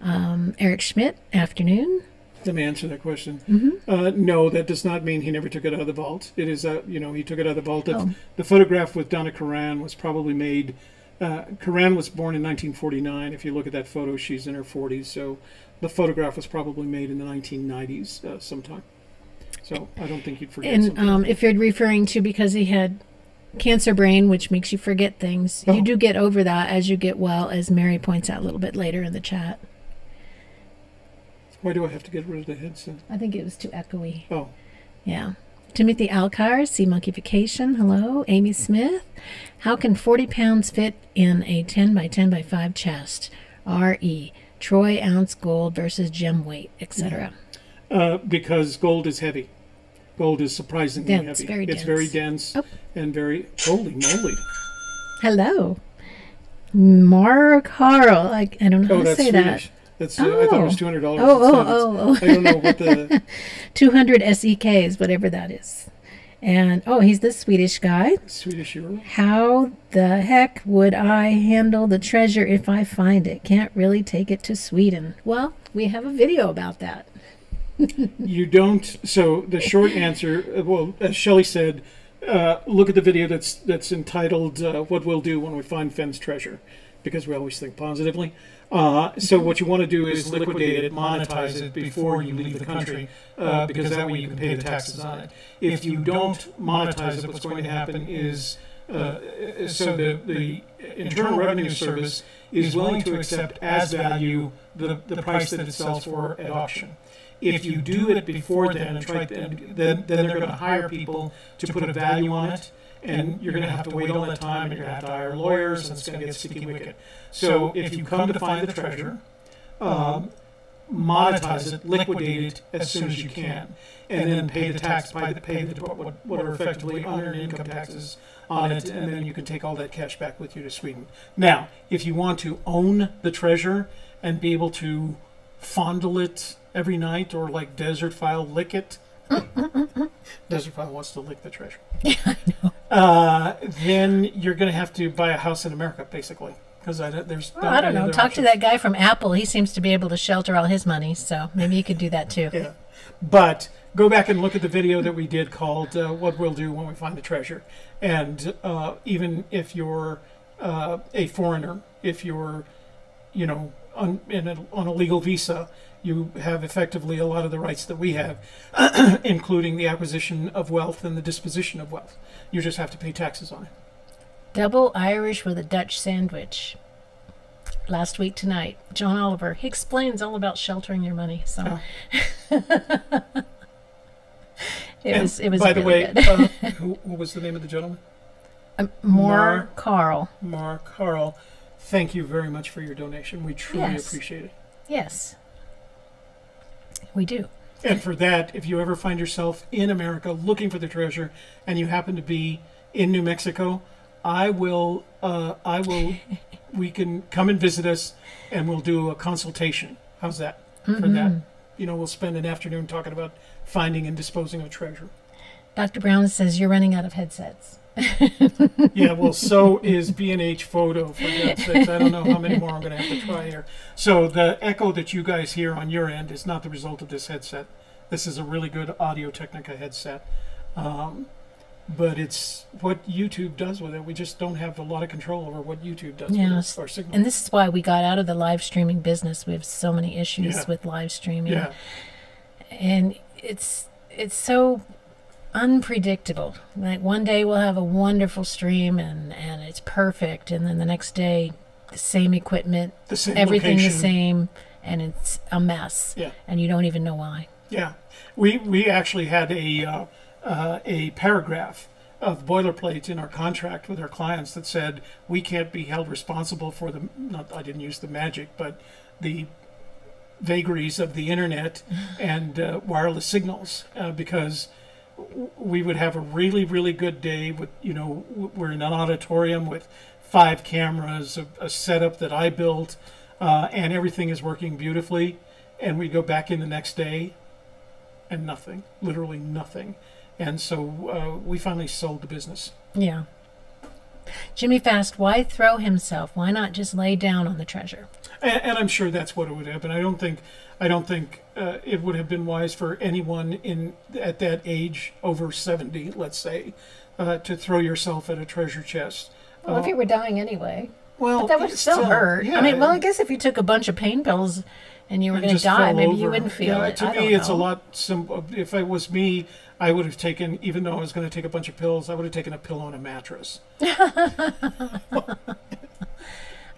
Eric Schmidt, afternoon. Let me answer that question. Mm-hmm. No, that does not mean he never took it out of the vault. It is, he took it out of the vault. Oh. The photograph with Donna Karan was probably made. Karan was born in 1949. If you look at that photo, she's in her 40s. So the photograph was probably made in the 1990s sometime. So I don't think you'd forget something. And if you're referring to because he had cancer brain, which makes you forget things, you do get over that as you get well, as Mary points out a little bit later in the chat. Why do I have to get rid of the headset? I think it was too echoey. Oh. Yeah. Timothy Alcar, Sea Monkeyfication, hello. Amy Smith, how can 40 pounds fit in a 10 by 10 by 5 chest? R.E. Troy ounce gold versus gem weight, etc. Because gold is heavy. Gold is surprisingly Dense, heavy. very It's dense. very dense and very... Holy moly. Hello. Mar Carl. I don't know how to that's say Swedish. that. That's, I thought it was $200. Oh. I don't know what the... 200 SEKs, whatever that is. And, he's the Swedish guy. Swedish euro? How the heck would I handle the treasure if I find it? Can't really take it to Sweden. Well, we have a video about that. You don't. So the short answer, well, as Shelley said, look at the video that's entitled "What We'll Do When We Find Fenn's Treasure," because we always think positively. So what you want to do is liquidate it, monetize it before you leave the country, because that way you can pay the taxes on it. If you don't monetize it, what's going to happen is so the Internal Revenue Service is willing to accept as value the price that it sells for at auction. If you do it before then and then they're going to hire people to put a value on it, and you're going to have to wait all that time, and you're going to have to hire lawyers, and it's going to get sticky wicket. So if you come to find the treasure, monetize it, liquidate it as soon as you can, and then pay the tax, pay what are effectively unearned income taxes on it, and then you can take all that cash back with you to Sweden. Now, if you want to own the treasure and be able to fondle it every night, or like Desert File, lick it. Desert File wants to lick the treasure. Yeah, I know. Then you're going to have to buy a house in America, basically, because I don't know. Talk to that guy from Apple. He seems to be able to shelter all his money, so maybe you could do that too. Yeah, but go back and look at the video that we did called "What We'll Do When We Find the Treasure," and even if you're a foreigner, if you're, on a legal visa, you have effectively a lot of the rights that we have, including the acquisition of wealth and the disposition of wealth. You just have to pay taxes on it. Double Irish with a Dutch sandwich. Last week tonight, John Oliver, he explains all about sheltering your money. So it was by the really way, good. what was the name of the gentleman? Mar Carl. Mar Carl. Thank you very much for your donation. We truly appreciate it. Yes, we do. And for that, if you ever find yourself in America looking for the treasure and you happen to be in New Mexico, we can come and visit us and we'll do a consultation. How's that for that? We'll spend an afternoon talking about finding and disposing of treasure. Dr. Brown says you're running out of headsets. Yeah, well, so is B&H Photo, for God's sakes. I don't know how many more I'm going to have to try here. So the echo that you guys hear on your end is not the result of this headset. This is a really good Audio-Technica headset. But it's what YouTube does with it. We just don't have a lot of control over what YouTube does with our signal. And this is why we got out of the live streaming business. We have so many issues with live streaming. Yeah. And it's so unpredictable. Like one day we'll have a wonderful stream and it's perfect, and then the next day the same equipment, everything location. the same, and it's a mess. Yeah. And you don't even know why. Yeah. We actually had a paragraph of boilerplate in our contract with our clients that said we can't be held responsible for I didn't use the magic, but the vagaries of the internet and wireless signals, because we would have a really, really good day with, we're in an auditorium with 5 cameras, a setup that I built, and everything is working beautifully. And we go back in the next day and nothing, literally nothing. And so we finally sold the business. Yeah. Jimmy Fast, why throw himself? Why not just lay down on the treasure? And I'm sure that's what it would have been. I don't think it would have been wise for anyone at that age, over 70, let's say, to throw yourself at a treasure chest. Well, if you were dying anyway. Well, but that would still hurt. Yeah, I mean, well, I guess if you took a bunch of pain pills and you were going to die, maybe you wouldn't feel it. To me, it's a lot simple. If it was me, I would have taken, even though I was going to take a bunch of pills, I would have taken a pill on a mattress.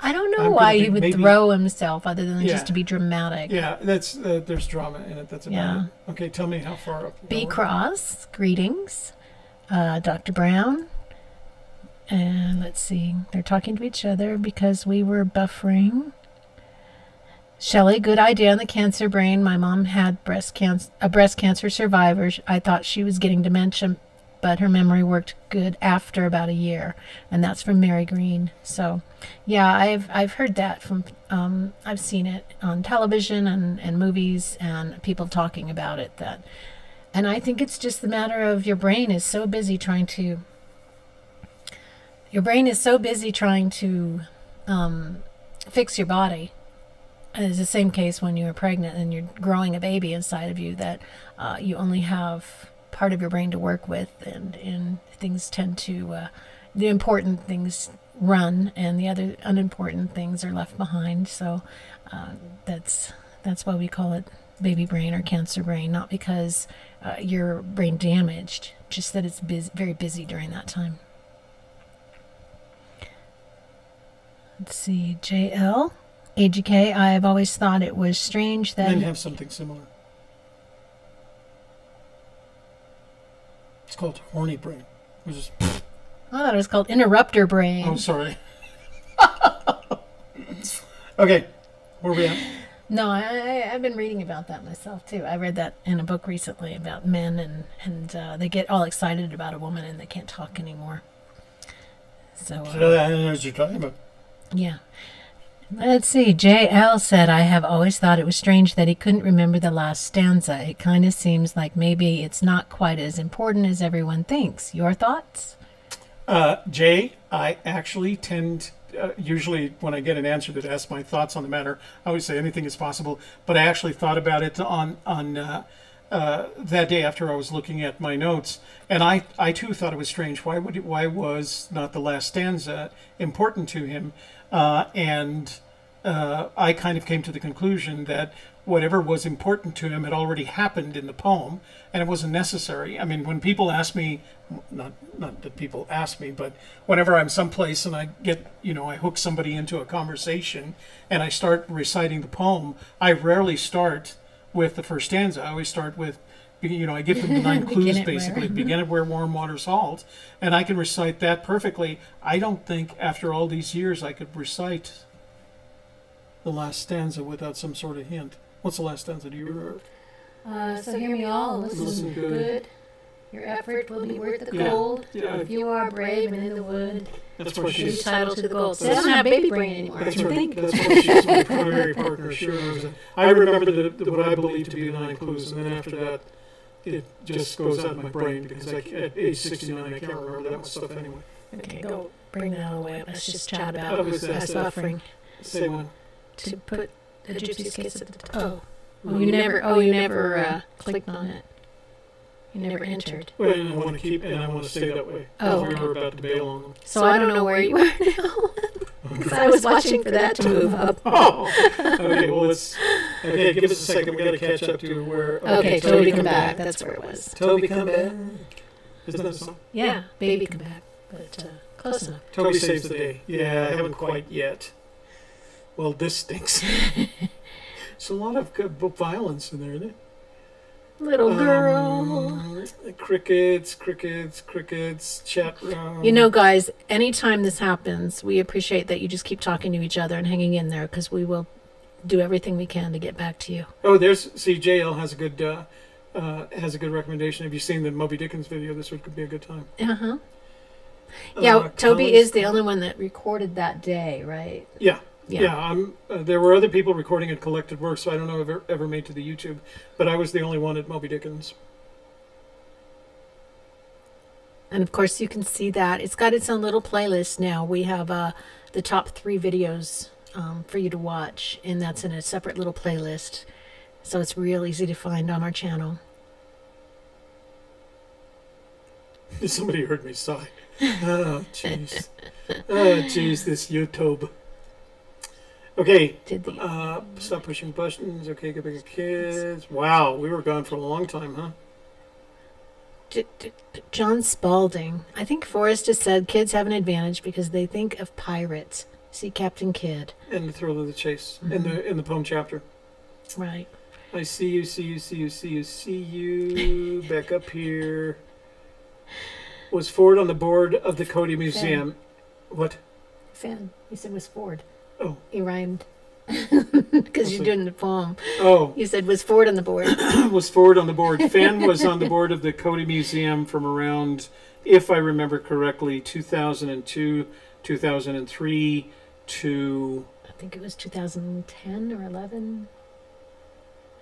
I don't know why he would throw himself other than just to be dramatic. Yeah, that's there's drama in it. That's about it. Okay, tell me how far up. B. Cross, greetings. Dr. Brown. And let's see, they're talking to each other because we were buffering. Shelley, good idea on the cancer brain. My mom had a breast cancer survivor. I thought she was getting dementia, but her memory worked good after about a year. And that's from Mary Green. So, yeah, I've heard that from, I've seen it on television and movies and people talking about it. And I think it's just the matter of your brain is so busy trying to fix your body. And it's the same case when you're pregnant and you're growing a baby inside of you, that you only have part of your brain to work with, and things tend to, the important things run and the other unimportant things are left behind. So that's why we call it baby brain or cancer brain, not because your brain damaged, just that it's very busy during that time. Let's see, JL, AGK, I've always thought it was strange that... Men have something similar. It's called horny brain. I thought it was called interrupter brain. Oh, sorry. Okay, where are we at? No, I've been reading about that myself, too. I read that in a book recently about men, and they get all excited about a woman and they can't talk anymore. So I don't know what you're talking about. Yeah. Let's see. JL said, I have always thought it was strange that he couldn't remember the last stanza. It kind of seems like maybe it's not quite as important as everyone thinks. Your thoughts? Jay, I actually tend, usually when I get an answer that asks my thoughts on the matter, I always say anything is possible. But I actually thought about it on that day after I was looking at my notes. And I too thought it was strange. Why was not the last stanza important to him? And I kind of came to the conclusion that whatever was important to him had already happened in the poem, and it wasn't necessary. I mean, when people ask me, not that people ask me, but whenever I'm someplace and I get, I hook somebody into a conversation and I start reciting the poem, I rarely start with the first stanza. I always start with, I give them the 9 clues, basically. Begin at where warm waters halt. And I can recite that perfectly. I don't think after all these years I could recite the last stanza without some sort of hint. What's the last stanza? Do you remember? So hear me all, listen good. Your effort will be worth the gold. Yeah. If you are brave and in the wood, that's why she's title to the gold. So they don't have baby brain anymore. That's right. That's why she's my primary partner. She remembers it. I remember what I believe to be the 9 clues, and then after that, it just goes out of my brain because at age 69 I can't remember that much stuff anyway. Okay, go bring that all the way up. Let's just chat about fast buffering. Say one. To put the Gypsy Kiss at the top. Oh, you never clicked on it. You never entered. Well, and I want to stay that way. Oh, we were about to bail on them. So I don't know where you are now. Because I was watching for that to move up. Oh, okay. Well, give us a second. We got to catch up to where. Okay, Toby Come Back. That's where it was. Toby Come Back. Isn't that a song? Yeah, Baby Come Back, but close enough. Toby Saves the Day. Yeah, I haven't quite yet. Well, this stinks. There's a lot of good violence in there, isn't it? Little girl. Crickets, chat room. Guys, anytime this happens, we appreciate that you just keep talking to each other and hanging in there, because we will do everything we can to get back to you. Oh, JL has a good recommendation. Have you seen the Moby Dickens video? This could be a good time. Yeah, Toby is the only one that recorded that day, right? Yeah. Yeah, there were other people recording at collected work, so I don't know if it ever made to the YouTube, but I was the only one at Moby Dickens. And of course, you can see that it's got its own little playlist now. We have the top 3 videos for you to watch, and that's in a separate little playlist. So it's real easy to find on our channel. Somebody heard me sigh. Oh, jeez. Oh, jeez, this YouTube. Okay, stop pushing buttons. Okay, go bigger kids. Wow, we were gone for a long time, huh? John Spalding. I think Forrest has said kids have an advantage because they think of pirates. See Captain Kidd. And the thrill of the chase in the poem chapter. Right. I see you, see you, see you, see you, see you. Back up here. Was Ford on the board of the Cody Museum? What? Fenn. You said was Ford. Oh. You rhymed. Because you're doing the poem. Oh. You said was Ford on the board. Was Ford on the board. Fenn was on the board of the Cody Museum from around, if I remember correctly, 2002, 2003 to... I think it was 2010 or 11.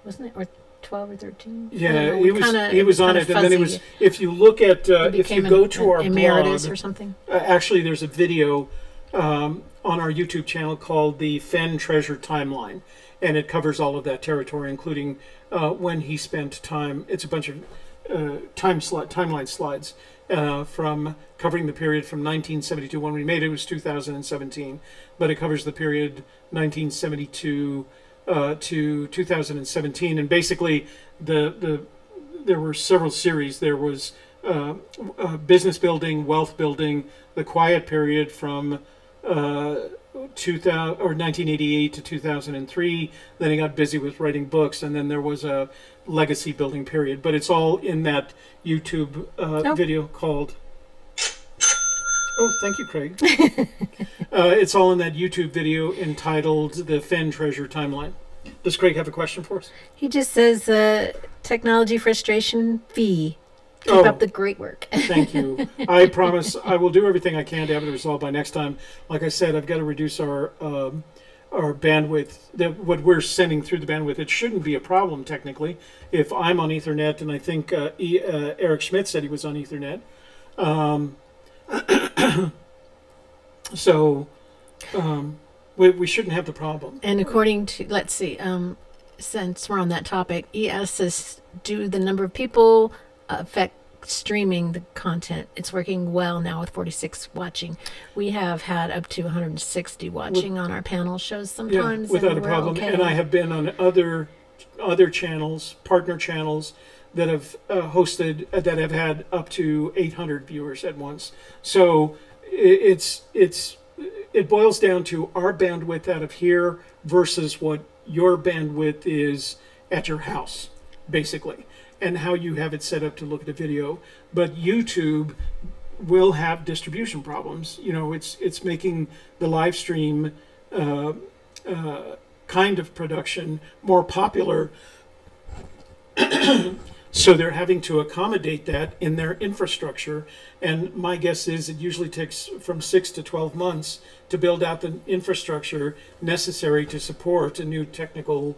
Wasn't it? Or 12 or 13? Yeah, he was on it, and then it was, if you look at, if you go to our emeritus blog, or something. Actually, there's a video on our YouTube channel called the Fenn Treasure Timeline, and it covers all of that territory, including when he spent time. It's a bunch of timeline slides from covering the period from 1972. When we made it, it was 2017, but it covers the period 1972 to 2017, and basically there were several series. There was business building, wealth building, the quiet period from 1988 to 2003. Then he got busy with writing books, and then there was a legacy building period. But it's all in that YouTube video called. Oh, thank you, Craig. It's all in that YouTube video entitled "The Fenn Treasure Timeline." Does Craig have a question for us? He just says, "Technology frustration fee." Keep up the great work. Thank you. I promise I will do everything I can to have it resolved by next time. Like I said, I've got to reduce our bandwidth, what we're sending through the bandwidth. It shouldn't be a problem, technically, if I'm on Ethernet, and I think Eric Schmidt said he was on Ethernet. So we shouldn't have the problem. And according to, let's see, since we're on that topic, ES says, do the number of people affect streaming the content? It's working well now with 46 watching. We have had up to 160 watching on our panel shows sometimes. Yeah, without a problem. Okay. And I have been on other channels, partner channels, that have hosted, that have had up to 800 viewers at once. So it boils down to our bandwidth out of here versus what your bandwidth is at your house, basically, and how you have it set up to look at a video. But YouTube will have distribution problems. You know, it's making the live stream kind of production more popular. So they're having to accommodate that in their infrastructure. And my guess is it usually takes from 6 to 12 months to build out the infrastructure necessary to support a new technical,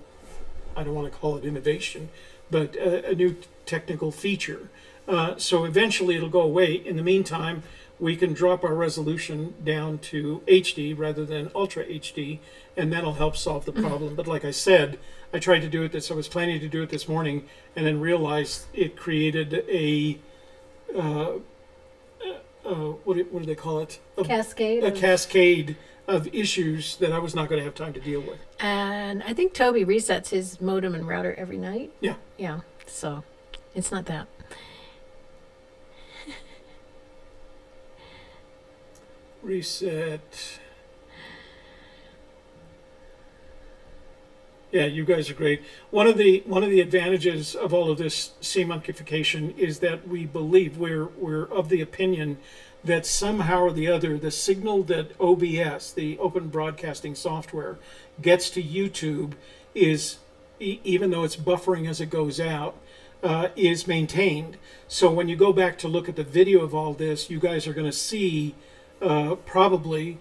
I don't want to call it innovation, but a new technical feature. So eventually it'll go away. In the meantime, we can drop our resolution down to HD rather than Ultra HD, and that'll help solve the problem. But like I said, I tried to do it I was planning to do it this morning, and then realized it created a what do they call it? Cascade. A cascade of issues that I was not going to have time to deal with. And I think Toby resets his modem and router every night. Yeah. Yeah. So it's not that. Reset. Yeah, you guys are great. One of the advantages of all of this semonkification is that we believe, we're of the opinion that somehow or the other the signal that OBS, the Open Broadcasting Software, gets to YouTube is, even though it's buffering as it goes out, is maintained. So when you go back to look at the video of all this, you guys are going to see probably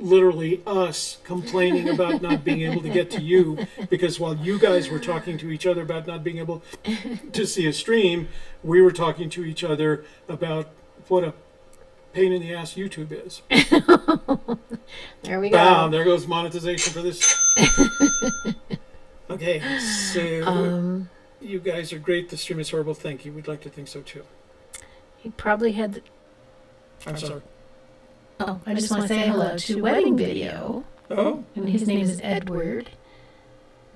literally us complaining about not being able to get to you, because while you guys were talking to each other about not being able to see a stream, we were talking to each other about what a pain in the ass YouTube is. There we Wow, go. there goes monetization for this. Okay, so you guys are great. The stream is horrible. Thank you. We'd like to think so too. He probably had. I'm sorry. Oh, I just want to say hello to Wedding Video. Oh, And his name is Edward.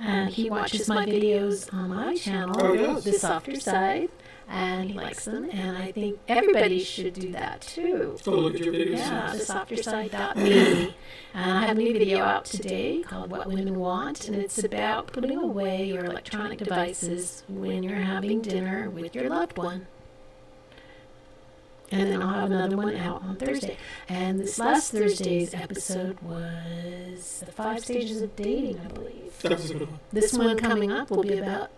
And he watches my videos on my channel, Oh, yes. The Softer Side, and he likes them. And I think everybody should do that too. go look at your videos. Yeah, thesofterside.me. And I have a new video out today called What Women Want, and it's about putting away your electronic devices when you're having dinner with your loved one. And then I'll have another one out on Thursday. And this last Thursday's episode was the 5 stages of dating, I believe. That was a good one. This one coming up will be about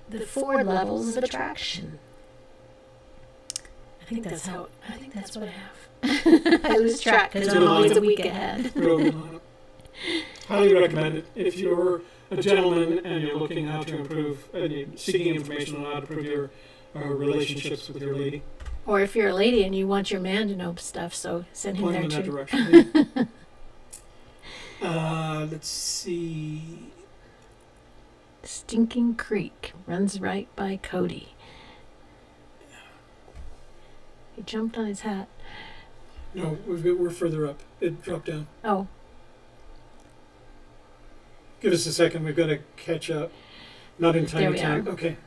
the 4 levels of attraction. I think that's what I have. I lose track because I'm always a week ahead. Highly recommend it. If you're a gentleman and you're looking how to improve, and you're seeking information on how to improve your relationships with your lady, Or if you're a lady and you want your man to know stuff, so send him point there him in that too. direction. Let's see. Stinking Creek runs right by Cody. He jumped on his hat. No, we're further up. It dropped down. Oh, Give us a second. We've got to catch up. Not in There tiny we time. are. Okay.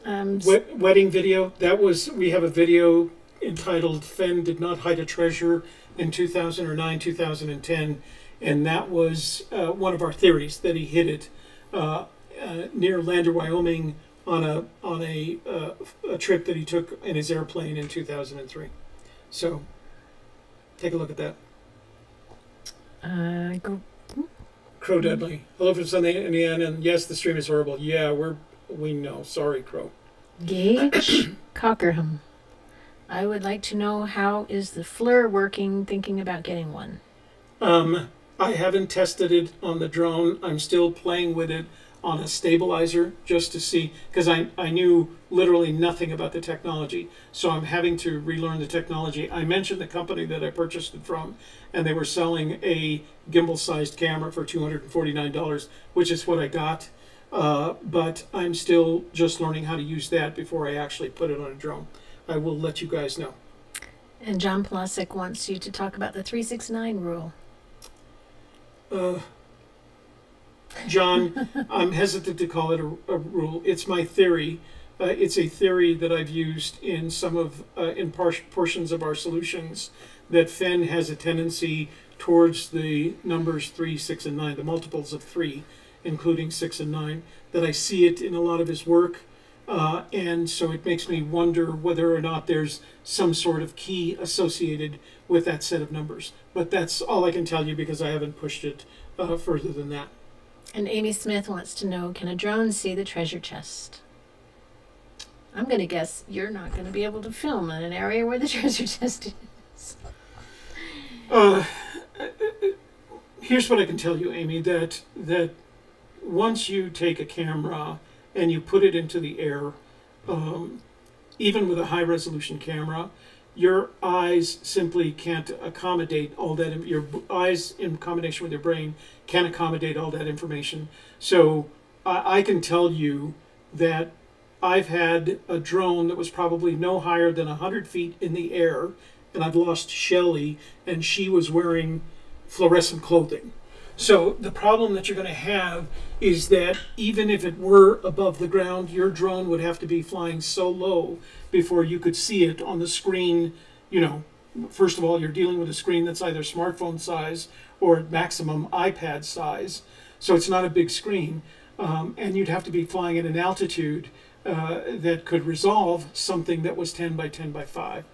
s- Wedding video. That was. We have a video entitled "Fenn Did Not Hide a Treasure" in 2009, 2010, and that was one of our theories that he hid it near Lander, Wyoming, on a trip that he took in his airplane in 2003. So, take a look at that. Crow Dudley. Hello from Sunday, Indiana, and yes, the stream is horrible. Yeah, we know. Sorry, Crow. Gage Cockerham. I would like to know, how is the FLIR working, thinking about getting one. I haven't tested it on the drone. I'm still playing with it on a stabilizer just to see, because I knew literally nothing about the technology. So I'm having to relearn the technology. I mentioned the company that I purchased it from, and they were selling a gimbal-sized camera for $249, which is what I got. But I'm still just learning how to use that before I actually put it on a drone. I will let you guys know. And John Plasek wants you to talk about the 369 rule. John, I'm hesitant to call it a rule. It's my theory. It's a theory that I've used in some of portions of our solutions, that Fenn has a tendency towards the numbers 3, 6, and 9, the multiples of 3, including 6 and 9, that I see it in a lot of his work. And so it makes me wonder whether or not there's some sort of key associated with that set of numbers. But that's all I can tell you, because I haven't pushed it further than that. And Amy Smith wants to know, can a drone see the treasure chest? I'm going to guess you're not going to be able to film in an area where the treasure chest is. Here's what I can tell you, Amy, that once you take a camera and you put it into the air, even with a high-resolution camera, your eyes simply can't accommodate all that. Your eyes, in combination with your brain, can't accommodate all that information. So I can tell you that I've had a drone that was probably no higher than 100 feet in the air, and I've lost Shelley, and she was wearing fluorescent clothing. So the problem that you're going to have is that even if it were above the ground, your drone would have to be flying so low before you could see it on the screen. You know, first of all, you're dealing with a screen that's either smartphone size or at maximum iPad size. So it's not a big screen. And you'd have to be flying at an altitude that could resolve something that was 10 by 10 by 5.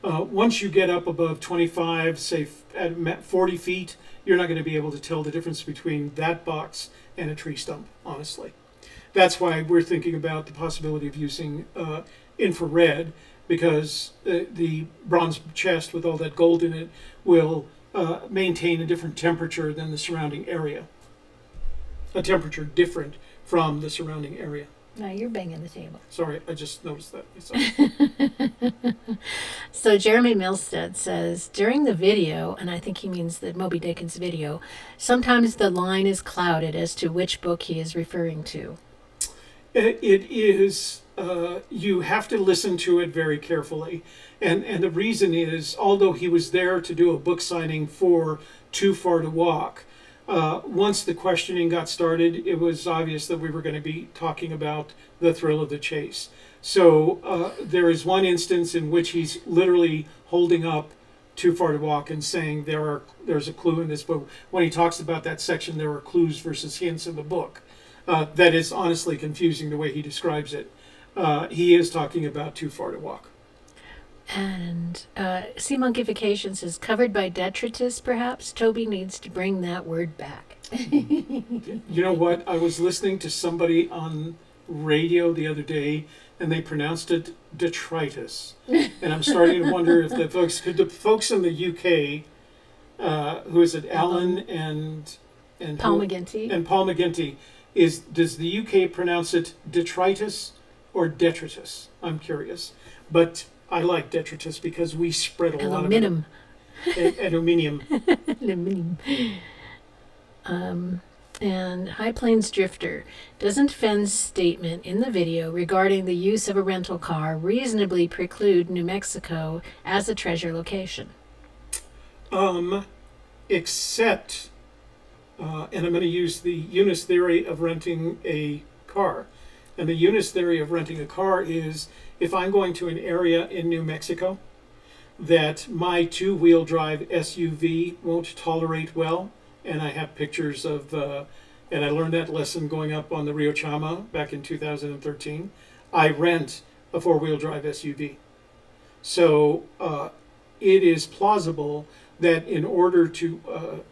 Once you get up above 25, say at 40 feet, you're not going to be able to tell the difference between that box and a tree stump, honestly. That's why we're thinking about the possibility of using infrared. because the bronze chest with all that gold in it will maintain a different temperature than the surrounding area. A temperature different from the surrounding area. Now you're banging the table. Sorry, I just noticed that. So Jeremy Milstead says, during the video, and I think he means the Moby Dickens video, sometimes the line is clouded as to which book he is referring to. It is, you have to listen to it very carefully. And the reason is, although he was there to do a book signing for Too Far to Walk, once the questioning got started, it was obvious that we were going to be talking about The Thrill of the Chase. So there is one instance in which he's literally holding up Too Far to Walk and saying there's a clue in this book. When he talks about that section, there are clues versus hints in the book. That is honestly confusing the way he describes it. He is talking about Too Far to Walk. And Seamonkification says, covered by detritus, perhaps? Toby needs to bring that word back. You know what? I was listening to somebody on radio the other day, and they pronounced it detritus. And I'm starting to wonder if the folks in the UK, who is it, Alan and Paul McGinty. And Paul McGinty, does the UK pronounce it detritus or detritus? I'm curious. But I like detritus because we spread a lot of it. Aluminium. Aluminium. And High Plains Drifter. Doesn't Fenn's statement in the video regarding the use of a rental car reasonably preclude New Mexico as a treasure location? Except, and I'm going to use the Eunice theory of renting a car. And the Eunice theory of renting a car is, if I'm going to an area in New Mexico that my two-wheel drive SUV won't tolerate well, and I have pictures of, and I learned that lesson going up on the Rio Chama back in 2013, I rent a four-wheel drive SUV. So it is plausible that in order to,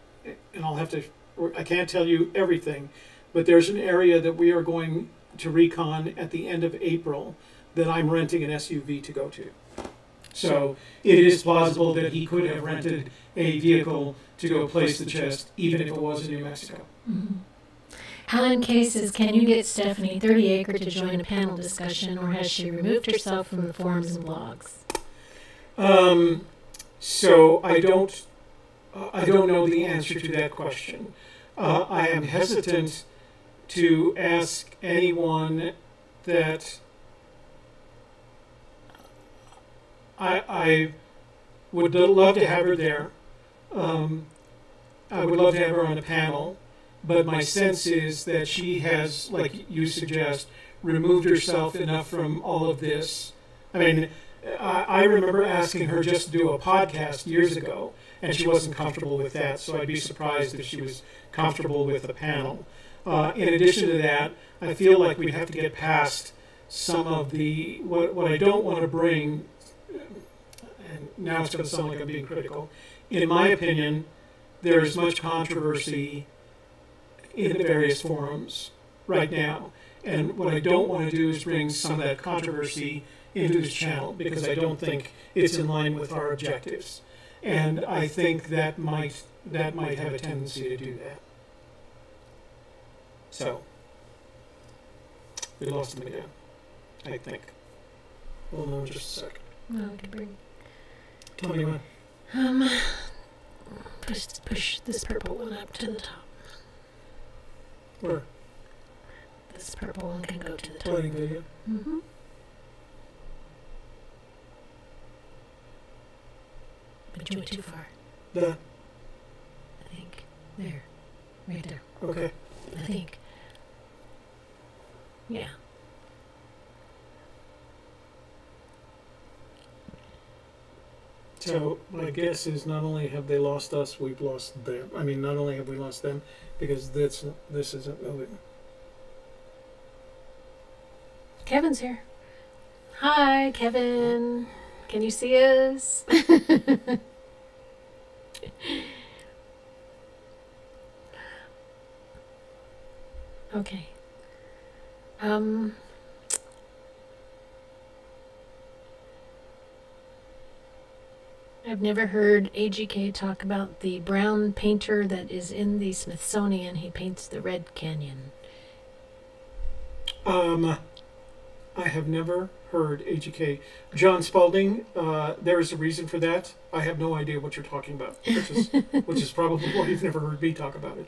and I can't tell you everything, but there's an area that we are going to recon at the end of April that I'm renting an SUV to go to. So it is plausible that he could have rented a vehicle to go place the chest, even if it was in New Mexico. Mm-hmm. Helen K says, can you get Stephanie 30 Acre to join a panel discussion, or has she removed herself from the forums and blogs? So I don't know the answer to that question. I am hesitant to ask anyone that I would love to have her there. I would love to have her on a panel, but my sense is that she has, like you suggest, removed herself enough from all of this. I mean, I remember asking her just to do a podcast years ago, and she wasn't comfortable with that, so I'd be surprised if she was comfortable with a panel. In addition to that, I feel like we have to get past some of the, what I don't want to bring, and now it's going to sound like I'm being critical. In my opinion, there is much controversy in the various forums right now. And what I don't want to do is bring some of that controversy into this channel, because I don't think it's in line with our objectives. And I think that might have a tendency to do that. So, we lost him again, I think. Hold on just a second. No, I can bring. Tell me when. Push this purple one up to the top. Where? This purple one can go to the top. Playing video. Mm-hmm. But you went too far. The. I think. There. Right there. Okay. I think. Yeah. So my guess is not only have they lost us, we've lost them. I mean, not only have we lost them, because this isn't moving. Kevin's here. Hi, Kevin. Can you see us? Okay. I've never heard AGK talk about the brown painter that is in the Smithsonian. He paints the Red Canyon. I have never heard AGK. John Spalding, there is a reason for that. I have no idea what you're talking about, which is probably why you've never heard me talk about it.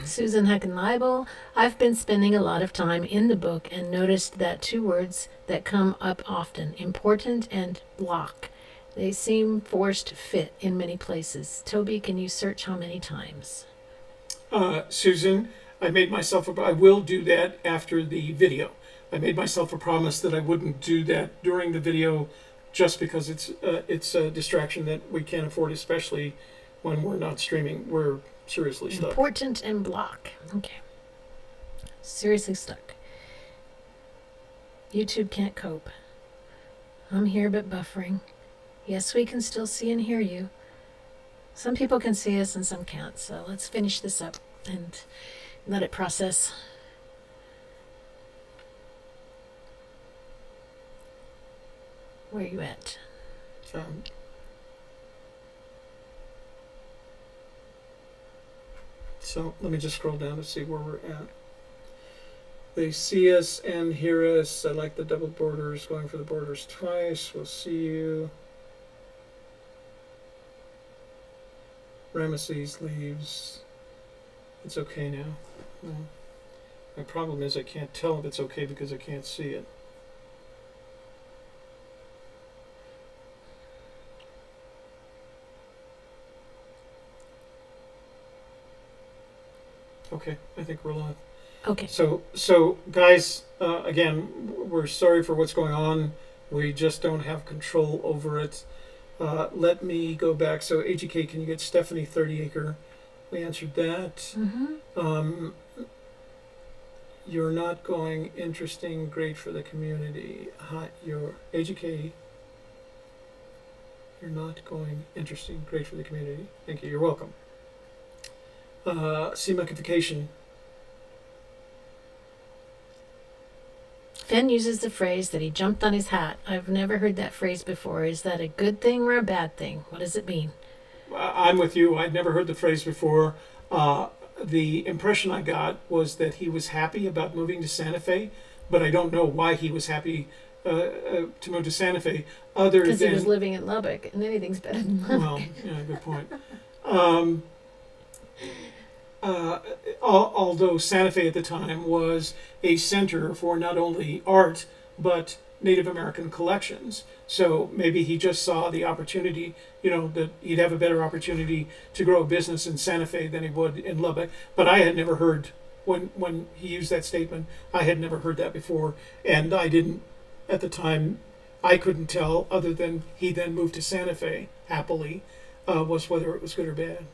Susan Heckenleibel, I've been spending a lot of time in the book and noticed that two words that come up often, important and block. They seem forced to fit in many places. Toby, can you search how many times? Susan, I will do that after the video. I made myself a promise that I wouldn't do that during the video just because it's a distraction that we can't afford, especially when we're not streaming. We're seriously stuck. Important and block. Okay. Seriously stuck. YouTube can't cope. I'm here but buffering. Yes, we can still see and hear you. Some people can see us and some can't. So let's finish this up and let it process. Where are you at? So let me just scroll down to see where we're at. They see us and hear us. I like the double borders, going for the borders twice. We'll see you. Ramesses leaves. It's okay now. Well, my problem is I can't tell if it's okay because I can't see it. Okay, I think we're live. Okay. So guys, again, we're sorry for what's going on. We just don't have control over it. Let me go back. So AGK, can you get Stephanie 30 Acre? We answered that. Mm-hmm. You're not going. Interesting. Great for the community. Hi, your AGK. You're not going. Interesting. Great for the community. Thank you. You're welcome. Semification. Fenn uses the phrase that he jumped on his hat. I've never heard that phrase before. Is that a good thing or a bad thing? What does it mean? I'm with you. I'd never heard the phrase before. The impression I got was that he was happy about moving to Santa Fe, but I don't know why he was happy to move to Santa Fe, other than... Because he was living in Lubbock, and anything's better than Lubbock. Well, yeah, good point. Although Santa Fe at the time was a center for not only art, but Native American collections. So maybe he just saw the opportunity, that he'd have a better opportunity to grow a business in Santa Fe than he would in Lubbock. But I had never heard, when he used that statement, I had never heard that before. And I didn't, at the time, I couldn't tell, other than he then moved to Santa Fe, happily, was whether it was good or bad.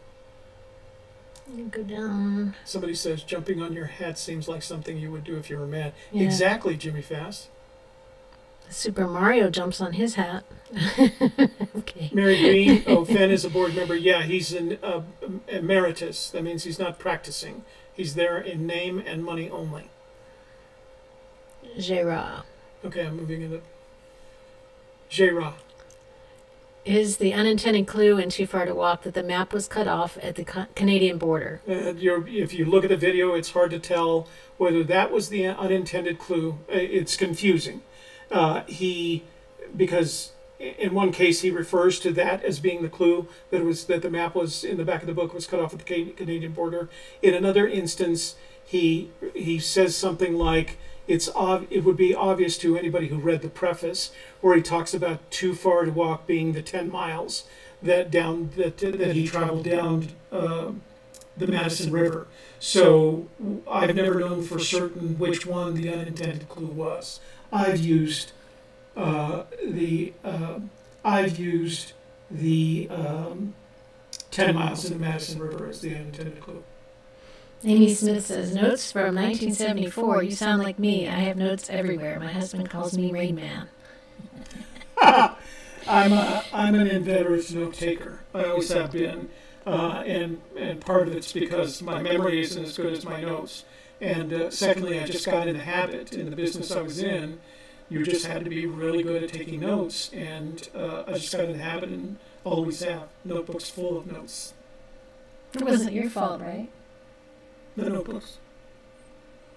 You go down. Somebody says jumping on your hat seems like something you would do if you were mad. Yeah. Exactly, Jimmy Fast. Super Mario jumps on his hat. Okay. Mary Green. Oh, Fenn is a board member. Yeah, he's an emeritus. That means he's not practicing. He's there in name and money only. Gérard. Okay, I'm moving into Gérard. Is the unintended clue in Too Far to Walk that the map was cut off at the Canadian border? If you look at the video, it's hard to tell whether that was the unintended clue. It's confusing. Because in one case he refers to that as being the clue that the map was in the back of the book was cut off at the Canadian border. In another instance, he says something like, it would be obvious to anybody who read the preface, where he talks about Too Far to Walk being the 10 miles that he traveled down the Madison River. So I've never known for certain which one the unintended clue was. I've used the 10 miles in the Madison River as the unintended clue. Amy Smith says, notes from 1974. You sound like me. I have notes everywhere. My husband calls me Rain Man. I'm an inveterate note taker. I always have been, and part of it's because my memory isn't as good as my notes. And secondly, I just got in the habit in the business I was in you just had to be really good at taking notes. And I just got in the habit and always have notebooks full of notes. It wasn't your fault, right? The notebooks.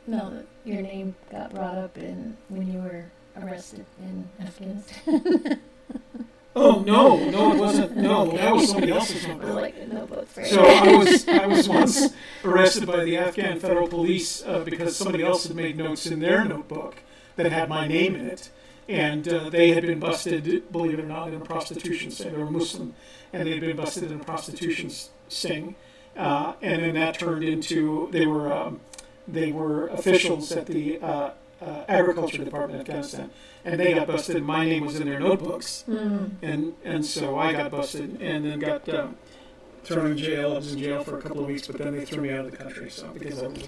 No, your name got brought up when you were arrested in Afghanistan. Oh no, it wasn't. No, that was somebody else's notebook. Like the notebooks, right? So I was once arrested by the Afghan federal police because somebody else had made notes in their notebook that had my name in it, and they had been busted, believe it or not, in a prostitution sting. They were Muslim, and they had been busted in a prostitution sting, and then that turned into they were officials at the Agriculture Department of Afghanistan, and they got busted, and my name was in their notebooks. And so I got busted and then got thrown in jail. I was in jail for a couple of weeks, but then they threw me out of the country, so because I was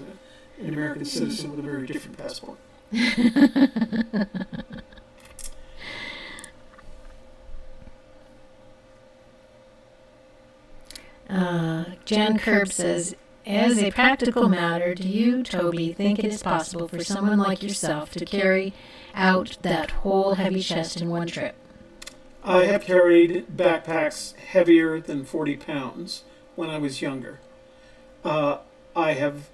an American citizen with a very different passport. Jan Kerb says, as a practical matter, do you, Toby, think it is possible for someone like yourself to carry out that whole heavy chest in one trip? I have carried backpacks heavier than 40 pounds when I was younger. I have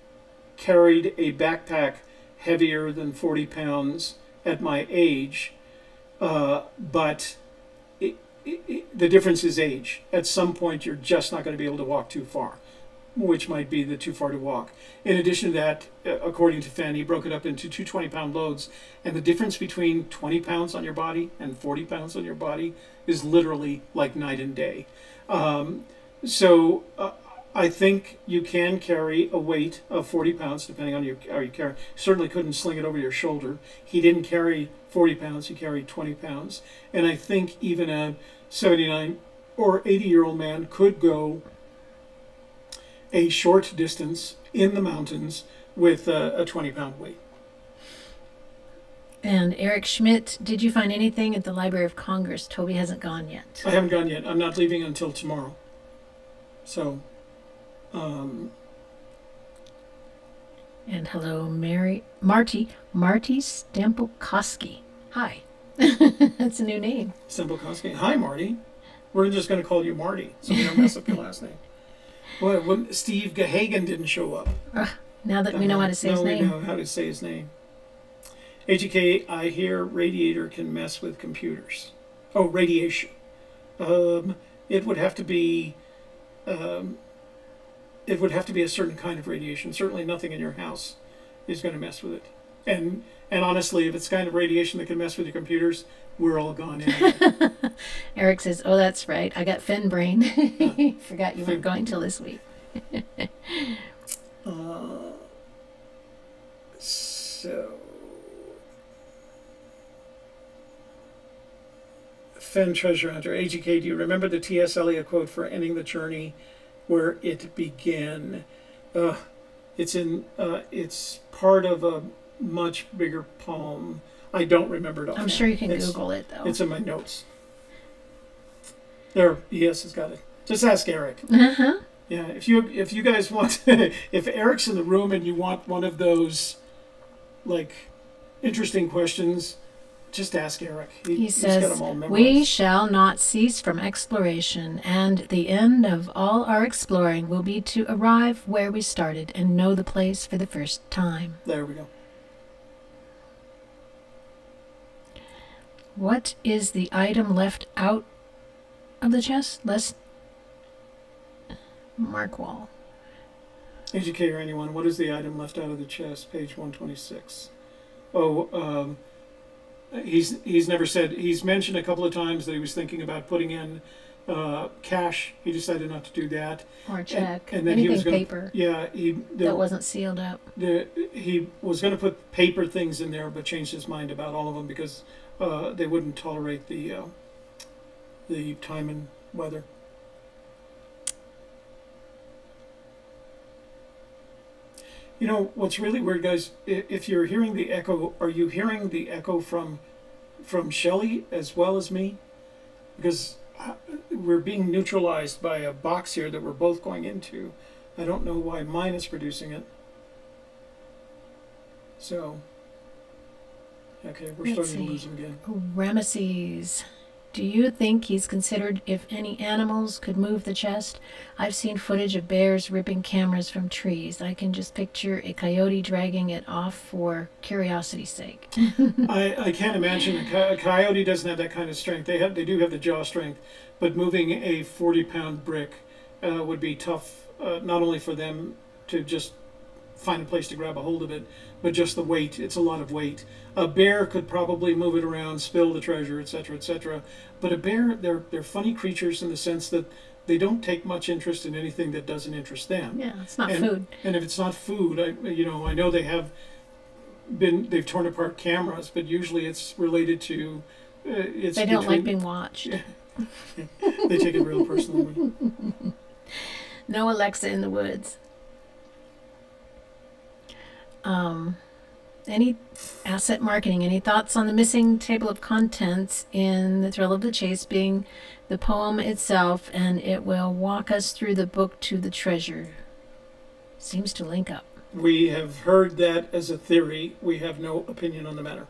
carried a backpack heavier than 40 pounds at my age, but the difference is age. At some point, you're just not going to be able to walk too far, which might be the too far to walk. In addition to that, according to Fenn, he broke it up into two 20-pound loads, and the difference between 20 pounds on your body and 40 pounds on your body is literally like night and day. So I think you can carry a weight of 40 pounds, depending on how you carry. Certainly couldn't sling it over your shoulder. He didn't carry 40 pounds, he carried 20 pounds. And I think even a 79 or 80-year-old man could go a short distance in the mountains with a 20-pound weight. And Eric Schmidt, did you find anything at the Library of Congress? Toby hasn't gone yet. I haven't gone yet. I'm not leaving until tomorrow. So, and hello, Marty Stempelkowski. Hi. That's a new name. Stempelkowski. Hi, Marty. We're just going to call you Marty, so we don't mess up your last name. Well, Steve Gahagan didn't show up. Now that we know how to say his name. Now we know how to say his name. AGK, I hear radiator can mess with computers. Oh, radiation. It would have to be. It would have to be a certain kind of radiation. Certainly, nothing in your house is going to mess with it. And honestly, if it's kind of radiation that can mess with your computers, we're all gone anyway. Eric says, "Oh, that's right. I got Fenn brain. Forgot you weren't going till this week." So, Fenn Treasure Hunter, AGK, do you remember the T.S. Eliot quote for ending the journey where it began? It's part of a much bigger poem. I don't remember it all. I'm sure you can Google it, though. It's in my notes. There, yes, has got it. Just ask Eric. Uh-huh. Yeah, if you guys want, if Eric's in the room and you want one of those, like, interesting questions, just ask Eric. He he's says, got them all memorized. "We shall not cease from exploration, and the end of all our exploring will be to arrive where we started and know the place for the first time." There we go. What is the item left out of the chest? Mark Wall. AGK or anyone, what is the item left out of the chest? Page 126. Oh, he's never said. He's mentioned a couple of times that he was thinking about putting in cash. He decided not to do that. Or a check. And then anything he was gonna, paper. Yeah, that wasn't sealed up. He was going to put paper things in there, but changed his mind about all of them because they wouldn't tolerate the time and weather. You know, what's really weird, guys, if you're hearing the echo, are you hearing the echo from Shelley as well as me? Because we're being neutralized by a box here that we're both going into. I don't know why mine is producing it. So, Okay, we're Let's starting to see. lose him again. Ramesses. Do you think he's considered if any animals could move the chest? I've seen footage of bears ripping cameras from trees. I can just picture a coyote dragging it off for curiosity's sake. I can't imagine a coyote doesn't have that kind of strength. They do have the jaw strength, but moving a 40-pound brick would be tough. Not only for them to just find a place to grab a hold of it, but just the weight. It's a lot of weight. A bear could probably move it around, spill the treasure, etc., etc. But a bear, they're funny creatures in the sense that they don't take much interest in anything that doesn't interest them. Yeah, it's not food. And if it's not food, I know they've torn apart cameras, but usually it's related to they don't like being watched. Yeah. They take it real personally. No Alexa in the woods. Any asset marketing, any thoughts on the missing table of contents in The Thrill of the Chase being the poem itself, and it will walk us through the book to the treasure? Seems to link up. We have heard that as a theory. We have no opinion on the matter.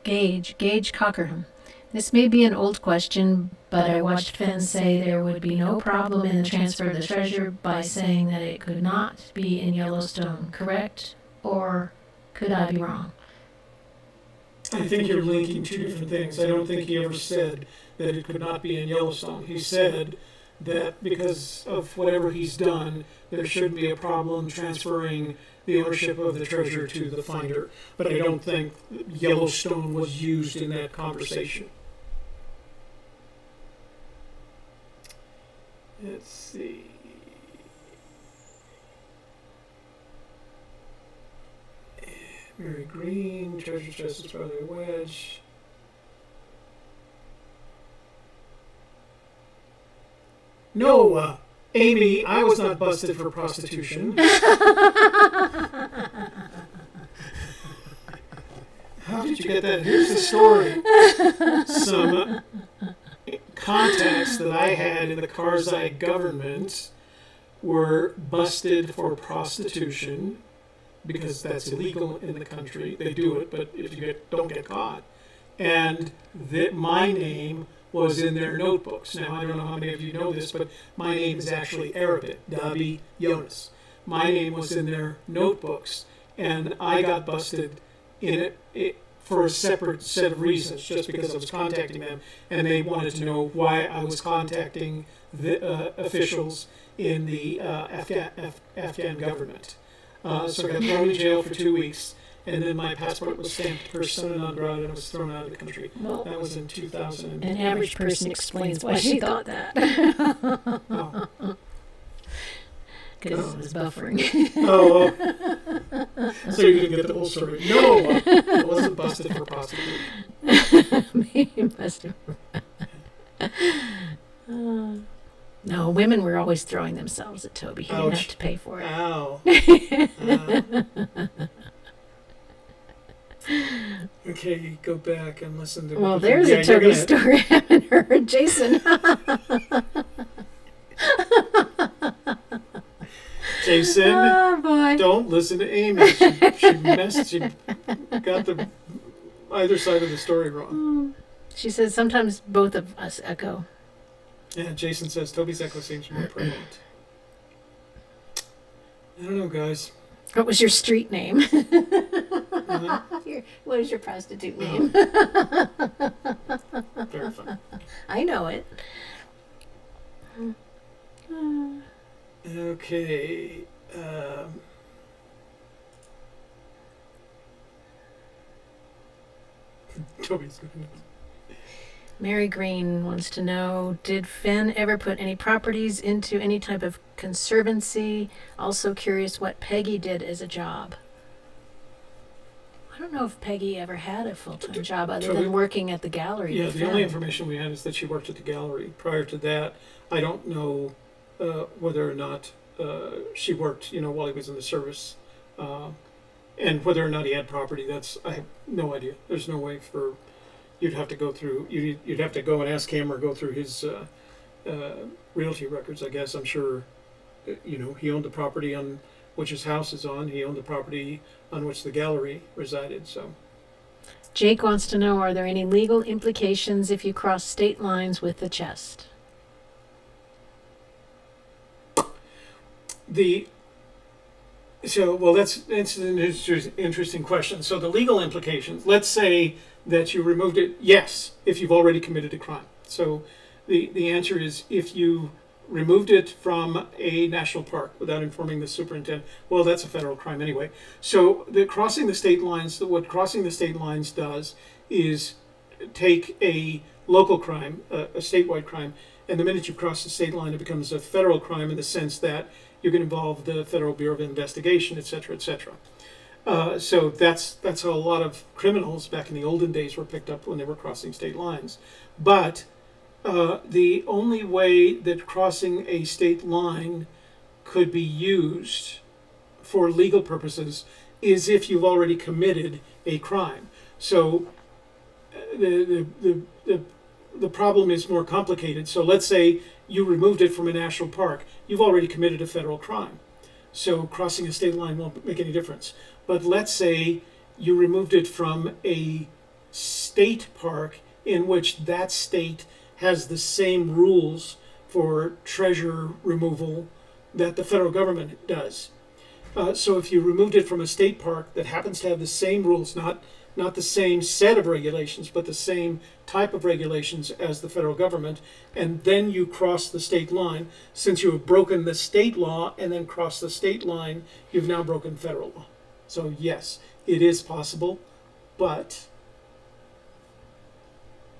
Gage Cockerham. This may be an old question, but I watched Fenn say there would be no problem in the transfer of the treasure by saying that it could not be in Yellowstone, correct? Or could I be wrong? I think you're linking two different things. I don't think he ever said that it could not be in Yellowstone. He said that because of whatever he's done, there shouldn't be a problem transferring the ownership of the treasure to the finder. But I don't think Yellowstone was used in that conversation. Let's see. Mary Green, treasure chest is probably a wedge. No, Amy, I was not busted for prostitution. How did you get that? Here's the story. Some contacts that I had in the Karzai government were busted for prostitution because that's illegal in the country. They do it, but if you don't get caught. And my name was in their notebooks. Now, I don't know how many of you know this, but my name is actually Arabic, Dabi Yonas. My name was in their notebooks, and I got busted in it for a separate set of reasons, just because I was contacting them, and they wanted to know why I was contacting the officials in the Afghan government. So I got thrown in jail for 2 weeks, and then my passport was stamped persona non grata, and I was thrown out of the country. Well, that was in 2000. An average person explains why she thought that. Because it was buffering. So you didn't get the whole story. No, I wasn't busted for prostitution. Maybe busted. No, women were always throwing themselves at Toby. He didn't have to pay for it. Ow. Okay, go back and listen to. Well, there's a Toby story I haven't heard. Jason. Jason, oh, boy. Don't listen to Amy. She got the either side of the story wrong. She says sometimes both of us echo. Yeah, Jason says Toby's echo seems more prevalent. I don't know, guys. What was your street name? What was your prostitute name? Very fun. I know it. Okay. Toby's good enough. Mary Green wants to know, did Fenn ever put any properties into any type of conservancy? Also curious what Peggy did as a job. I don't know if Peggy ever had a full-time job other than working at the gallery. Yeah, the only information we had is that she worked at the gallery. Prior to that, I don't know whether or not she worked, while he was in the service. And whether or not he had property, I have no idea. There's no way for... You'd have to go through. You'd have to go and ask him, or go through his realty records. I guess I'm sure. He owned the property on which his house is on. He owned the property on which the gallery resided. So, Jake wants to know, are there any legal implications if you cross state lines with the chest? Well, that's an interesting question. So the legal implications, let's say that you removed it, yes, if you've already committed a crime. So the answer is if you removed it from a national park without informing the superintendent, well, that's a federal crime anyway. So crossing the state lines, what crossing the state lines does is take a local crime, a statewide crime, and the minute you cross the state line, it becomes a federal crime in the sense that you can involve the Federal Bureau of Investigation, et cetera, et cetera. So that's how a lot of criminals back in the olden days were picked up when they were crossing state lines. But the only way that crossing a state line could be used for legal purposes is if you've already committed a crime. So the problem is more complicated. So let's say you removed it from a national park. You've already committed a federal crime. So crossing a state line won't make any difference. But let's say you removed it from a state park in which that state has the same rules for treasure removal that the federal government does. So if you removed it from a state park that happens to have the same rules, not the same set of regulations, but the same type of regulations as the federal government, and then you cross the state line, since you have broken the state law and then crossed the state line, you've now broken federal law. So yes, it is possible, but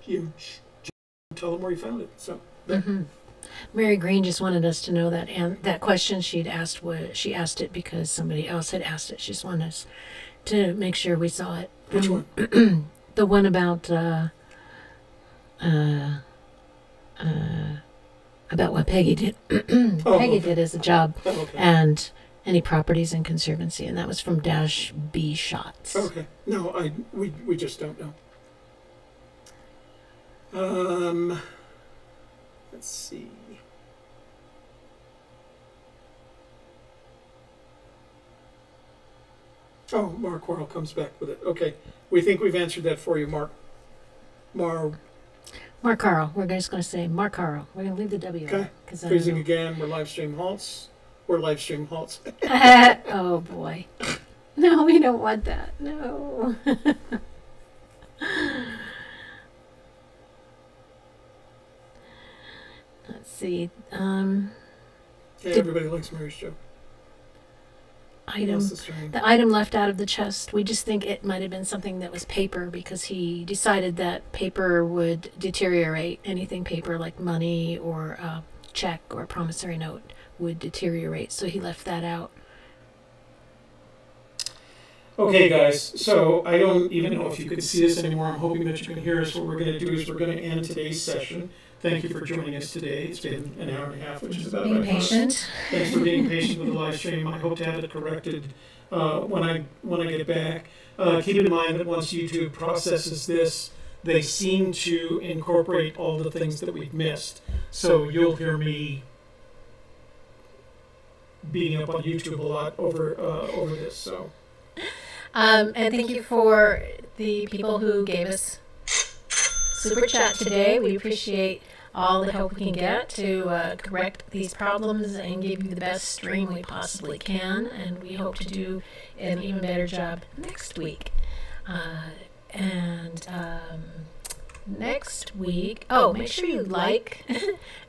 you tell them where you found it. So. Mm-hmm. Mary Green just wanted us to know that, and that question she asked it because somebody else had asked it. She just wanted us to make sure we saw it. Which one? The one about what Peggy did. Peggy did as a job, and any properties in Conservancy, and that was from Dash B Shots. Okay. No, we just don't know. Let's see. Oh, Mark Worrell comes back with it. Okay. We think we've answered that for you, Mark. Mark Carl. We're just going to say Mark Carl. We're going to leave the W. Okay. Freezing again. We're live stream halts. We're live stream halts. Oh, boy. No, we don't want that. No. Let's see. Everybody likes Mary's joke. The item left out of the chest, we just think it might have been something that was paper, because he decided that paper would deteriorate. Anything paper like money or a check or a promissory note would deteriorate, so he left that out. Okay, guys, so I don't even know if you can see this anymore. I'm hoping that you can hear us. What we're going to do is we're going to end today's session. Thank you for joining us today. It's been an hour and a half, which is about being patient. Thanks for being patient with the live stream. I hope to have it corrected when I get back. Keep in mind that once YouTube processes this, they seem to incorporate all the things that we've missed. So you'll hear me beating up on YouTube a lot over this. So. And thank you for the people who gave us Super Chat today. We appreciate all the help we can get to correct these problems and give you the best stream we possibly can. And we hope to do an even better job next week. Next week, make sure you like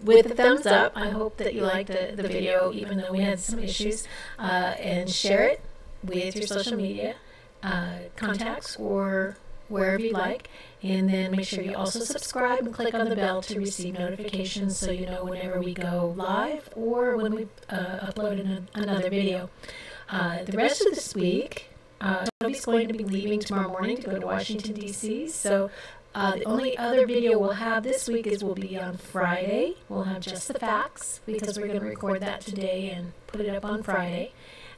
with the thumbs up. I hope that you liked the video, even though we had some issues, and share it with your social media contacts or wherever you like, and then make sure you also subscribe and click on the bell to receive notifications so you know whenever we go live or when we upload another video. The rest of this week, Toby's going to be leaving tomorrow morning to go to Washington, D.C., so the only other video we'll have this week will be on Friday. We'll have just the facts, because we're going to record that today and put it up on Friday.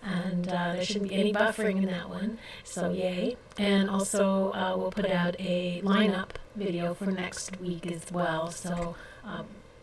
And there shouldn't be any buffering in that one, so yay. And also we'll put out a lineup video for next week as well. So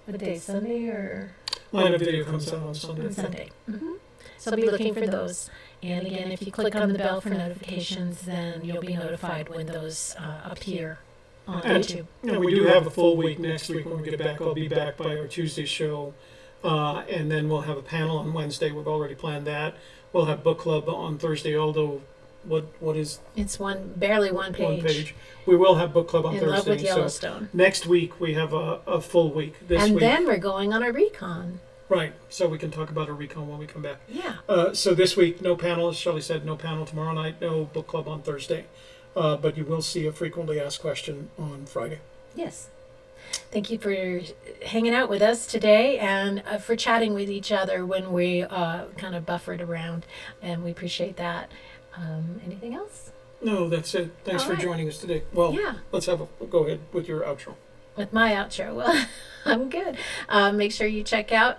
what day, Sunday or? Lineup video comes out on Sunday. On Sunday. Mm-hmm. So be looking for those. And again, if you click on the bell for notifications, then you'll be notified when those appear on YouTube. And we do have a full week next week when we get back. I'll be back by our Tuesday show. And then we'll have a panel on Wednesday. We've already planned that. We'll have book club on Thursday, although what is it's barely one page. We will have book club on In Thursday. Love with Yellowstone. So next week we have a full week. And then we're going on a recon. Right, so we can talk about a recon when we come back. Yeah. So this week, no panel, as Shelley said, no panel tomorrow night, no book club on Thursday. But you will see a frequently asked question on Friday. Yes. Thank you for hanging out with us today and for chatting with each other when we kind of buffered around, and we appreciate that. Anything else? No, that's it. Thanks All for right. joining us today. Well, Yeah. let's go ahead with your outro. With my outro, well, I'm good. Make sure you check out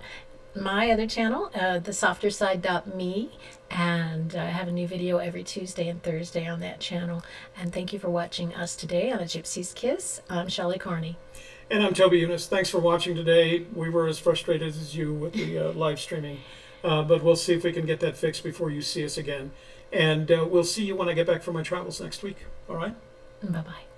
my other channel, thesofterside.me, and I have a new video every Tuesday and Thursday on that channel. And thank you for watching us today on A Gypsy's Kiss. I'm Shelley Carney. And I'm Toby Eunice. Thanks for watching today. We were as frustrated as you with the live streaming, but we'll see if we can get that fixed before you see us again. And we'll see you when I get back from my travels next week. All right? Bye-bye.